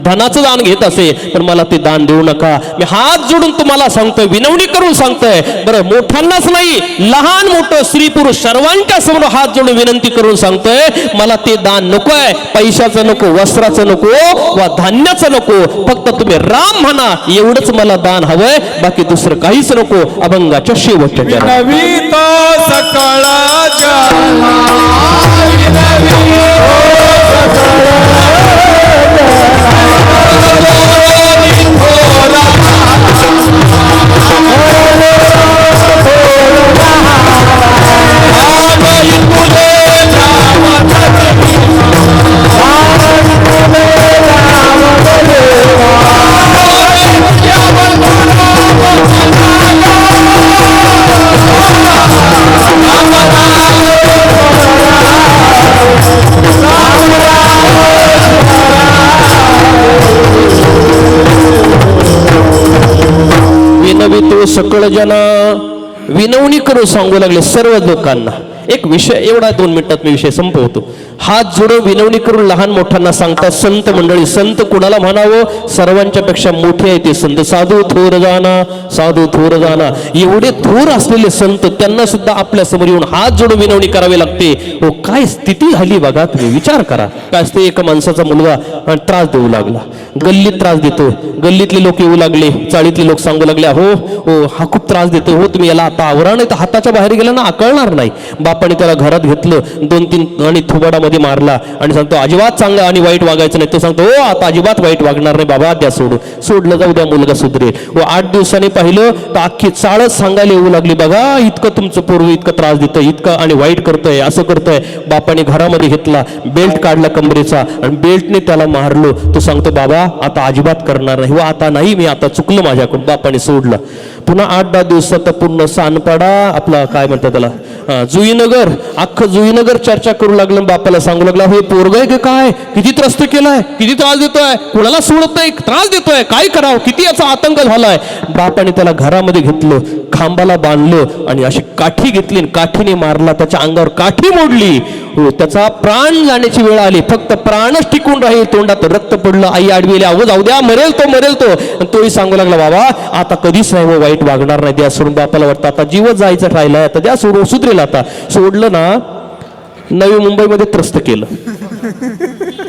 धनाचं दान घेत असेल, पण मला ते दान देऊ नका. मी हात जोडून तुम्हाला सांगतोय, विनवणी करून सांगतोय. बरं, मोठ्यांनाच नाही, लहान मोठं स्त्री पुरुष सर्वांच्या समोर हात जोडून विनंती करून सांगतोय, मला ते दान नकोय. पैशाचं नको, वस्त्राचं नको, वा धान्याचं नको, फक्त तुम्ही राम म्हणा एवढंच मला दान हवंय, बाकी दुसरं काहीच नको. अभंगाच्या शेवटच्या चरणात. विनवितो सकळ जन, विनवितो सकळ जना. विनवणी करून सांगू लागले सर्व लोकांना. एक विषय एवढा 2 मिनिटात मी विषय संपवतो. हात जोडून विनवणी करून लहान मोठ्यांना सांगतात संत मंडळी. संत कुणाला म्हणावं? सर्वांच्या पेक्षा मोठे आहे ते संत. साधू थोर जाना, साधू थोर जाना. एवढे थोर असलेले संत, त्यांना सुद्धा आपल्या समोर येऊन हात जोडून विनवणी करावी लागते. हो, काय स्थिती झाली बघा, तुम्ही विचार करा. काय असते, एका माणसाचा मुलगा त्रास देऊ लागला, गल्लीत त्रास देतो. गल्लीतले लोक येऊ लागले, चाळीतले लोक सांगू लागले, हो हो हा खूप त्रास देतो, हो तुम्ही याला आता आवरा, नाही तर हाताच्या बाहेर गेला ना आकळणार नाही. बापाने त्याला घरात घेतलं, 2-3 आणि थोबाडामध्ये मारला आणि सांगतो अजिबात चांगलं आणि वाईट वागायचं नाही. तो सांगतो हो आता अजिबात वाईट वागणार नाही बाबा, द्या सोडून. सोडलं, जाऊ द्या, मुलगा सुधरेल. व 8 दिवसांनी पाहिलं तर अख्खी चाळच सांगायला येऊ लागली, बघा इतकं तुमचं पोरग इतकं त्रास देतं, इतकं आणि वाईट करतंय, असं करतंय. बापाने घरामध्ये घेतला, बेल्ट काढला कमरेचा आणि बेल्टने त्याला मारलो. तो सांगतो बाबा आता अजिबात करणार नाही, व आता नाही, मी आता चुकलं माझ्याकडून. बापाने सोडलं. पुन्हा 8-10 दिवसात पूर्ण सानपाडा आपला काय म्हणतात त्याला जुईनगर, अख्खं जुईनगर चर्चा करू लागलं. बापाला सांगू लागला, हे पोरग आहे की काय, किती त्रस्त केलाय, किती त्रास देतोय, कुणाला सोडत नाही, त्रास देतोय, काय करावं, किती याचा आतंक झालाय. बापाने त्याला घरामध्ये घेतलं, खांबाला बांधलं आणि अशी काठी घेतली, काठीने मारला, त्याच्या अंगावर काठी मोडली. हो, त्याचा प्राण जाण्याची वेळ आली, फक्त प्राणच टिकून राहील, तोंडात रक्त पडलं. आई आडवी, अहो जाऊ द्या, मरेल तो, मरेल तो. आणि तोही सांगू लागला, बाबा आता कधीच नाही, वाईट वागणार नाही, द्या सोडून. बापाला वाटतं आता जीवच जायचं राहिलाय, आता द्या सोडून, सुधरेल. आता सोडलं ना, नवी मुंबईमध्ये त्रस्त केलं.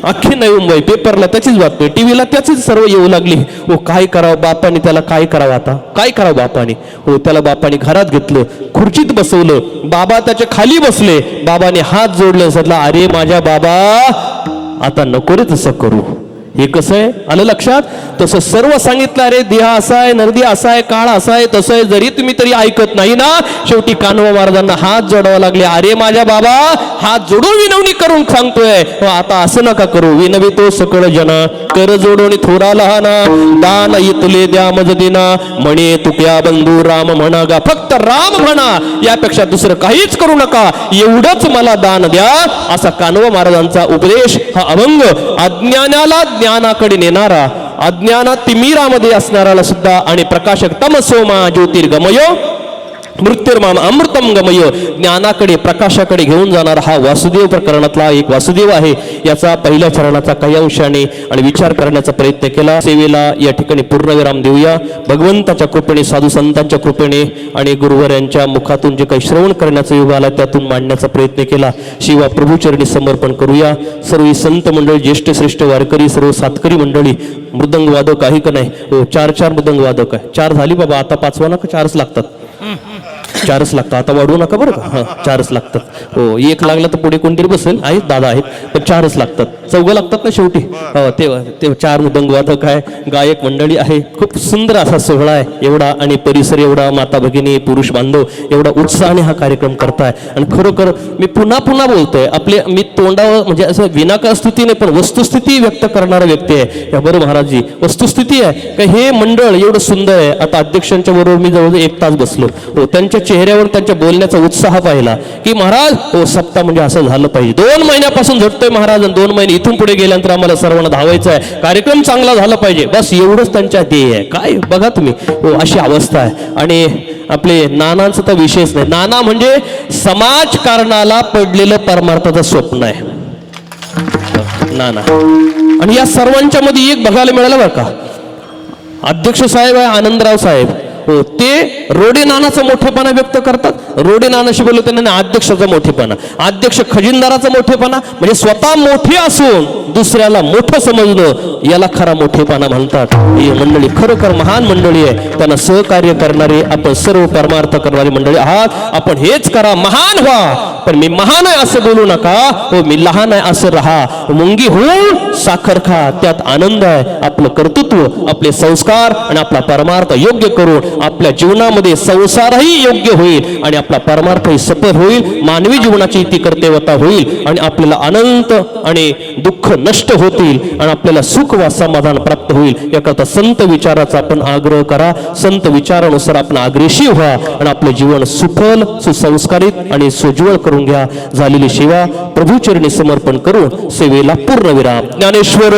अख्खी नवी मुंबई पेपरला त्याचीच बातमी, टीव्हीला त्याचीच सर्व येऊ लागली. हो, काय करावं बापाने, त्याला काय करावं, आता काय करावं बापाने. हो, त्याला बापाने घरात घेतलं, खुर्चीत बसवलं, बाबा त्याच्या खाली बसले. बाबाने हात जोडले, सांगितलं अरे माझ्या बाबा आता नको रे तसं करू. हे कसं आहे, आलं लक्षात? तसं सर्व सांगितलं. अरे देह असा आहे, नरदी असा आहे, काळ असा आहे, तसं आहे, जरी तुम्ही तरी ऐकत नाही ना. शेवटी कान्होबा महाराजांना हात जोडावा लागले. अरे माझ्या बाबा, हात जोडून विनवणी करून सांगतोय, आता असं नका करू. विनवितो सकळ जना, कर जोडून थोरा लहाना, दान इतले द्या मज दिना, म्हणे तुक्या बंधू राम म्हणा गा. फक्त राम म्हणा, यापेक्षा दुसरं काहीच करू नका, एवढंच मला दान द्या. असा कान्होबा महाराजांचा उपदेश. हा अभंग अज्ञानाला ज्ञानाकडे नेणारा, अज्ञानात तिमिरामध्ये असणाऱ्याला सुद्धा आणि प्रकाशक तमसोमा ज्योतिर्गमयो मृत्युर्माम अमृतम गमय, ज्ञानाकडे प्रकाशाकडे घेऊन जाणारा हा वासुदेव प्रकरणातला एक वासुदेव आहे. याचा पहिल्या चरणाचा काही अंशाने आणि विचार करण्याचा प्रयत्न केला. सेवेला या ठिकाणी पूर्णविराम देऊया. भगवंताच्या कृपेने, साधू संतांच्या कृपेने आणि गुरुवर्यांच्या मुखातून जे काही श्रवण करण्याचा योग आला त्यातून मांडण्याचा प्रयत्न केला. शिवा प्रभूचरणी समर्पण करूया. सर्व संत मंडळी, ज्येष्ठ श्रेष्ठ वारकरी, सर्व सातकरी मंडळी, मृदंग वादक आहे का नाही? हो, 4 मृदंग वादक आहे. 4 झाली बाबा, आता 5वा नका, 4च लागतात. 4च लागतात, आता वाढवू नका बरं का. हां, 4च लागतात. हो, 1 लागला तर पुढे कोणतरी बसेल, आहेत दादा आहेत, पण 4च लागतात. 4 लागतात ना शेवटी. हो, ते 4 मृदंग वादक आहे, गायक मंडळी आहे. खूप सुंदर असा सोहळा आहे. एवढा आणि परिसर एवढा, माता भगिनी, पुरुष बांधव एवढा उत्साहाने हा कार्यक्रम करताय. आणि खरोखर मी पुन्हा बोलतोय, मी तोंडावर म्हणजे असं विनाकारण स्तुती नाही, पण वस्तुस्थिती व्यक्त करणारा व्यक्ती आहे. या बरं महाराजजी, वस्तुस्थिती आहे का हे मंडळ एवढं सुंदर आहे. आता अध्यक्षांच्या बरोबर मी जवळजवळ 1 तास बसलो. हो, त्यांच्या चेहऱ्यावर त्यांच्या बोलण्याचा उत्साह पाहिला की महाराज, हो सप्ताह म्हणजे असं झालं पाहिजे. 2 महिन्यापासून झटतोय महाराज, आणि 2 महिने इथून पुढे गेल्यानंतर आम्हाला सर्वांना धावायचं आहे, कार्यक्रम चांगला झाला पाहिजे, बस एवढंच त्यांच्या ध्येय आहे. काय बघा तुम्ही, हो अशी अवस्था आहे. आणि आपले नानांचं तर विशेष नाही. नाना म्हणजे समाजकारणाला पडलेलं परमार्थाचं स्वप्न आहे नाना. आणि या सर्वांच्या मध्ये एक बघायला मिळालं बरं का, अध्यक्ष साहेब आहे आनंदराव साहेब. हो, ते रोडे नानाचा मोठेपणा व्यक्त करतात. रोडे नानाशी बोललो त्यांना अध्यक्षाचा मोठेपणा, अध्यक्ष खजिनदाराचा मोठेपणा, म्हणजे स्वतः मोठे असून दुसऱ्याला मोठं समजणं याला खरा मोठेपणा म्हणतात. ही मंडळी खरोखर महान मंडळी आहे. त्यांना सहकार्य करणारे आपण सर्व परमार्थ करणारी मंडळी आहात. आपण हेच करा, महान व्हा. पण मी महान आहे असं बोलू नका. हो, मी लहान आहे असं राहा. मुंगी होऊन साखर खा, त्यात आनंद आहे. आपलं कर्तृत्व, आपले संस्कार आणि आपला परमार्थ योग्य करून आपल्या जीवनामध्ये संसारही योग्य होईल आणि आपला परमार्थही सफल होईल. मानवी जीवनाची ती कर्तव्यता होईल आणि आपल्याला अनंत आणि दुःख नष्ट होतील आणि आपल्याला सुख व समाधान प्राप्त होईल. याकरता संत विचाराचा आपण आग्रह करा. संत विचारानुसार आपण अग्रेसिव्ह व्हा आणि आपलं जीवन सुफल, सुसंस्कारित आणि सुज्वळ करून घ्या. झालेली सेवा प्रभूचरणी समर्पण करून सेवेला पूर्णविराम. ज्ञानेश्वर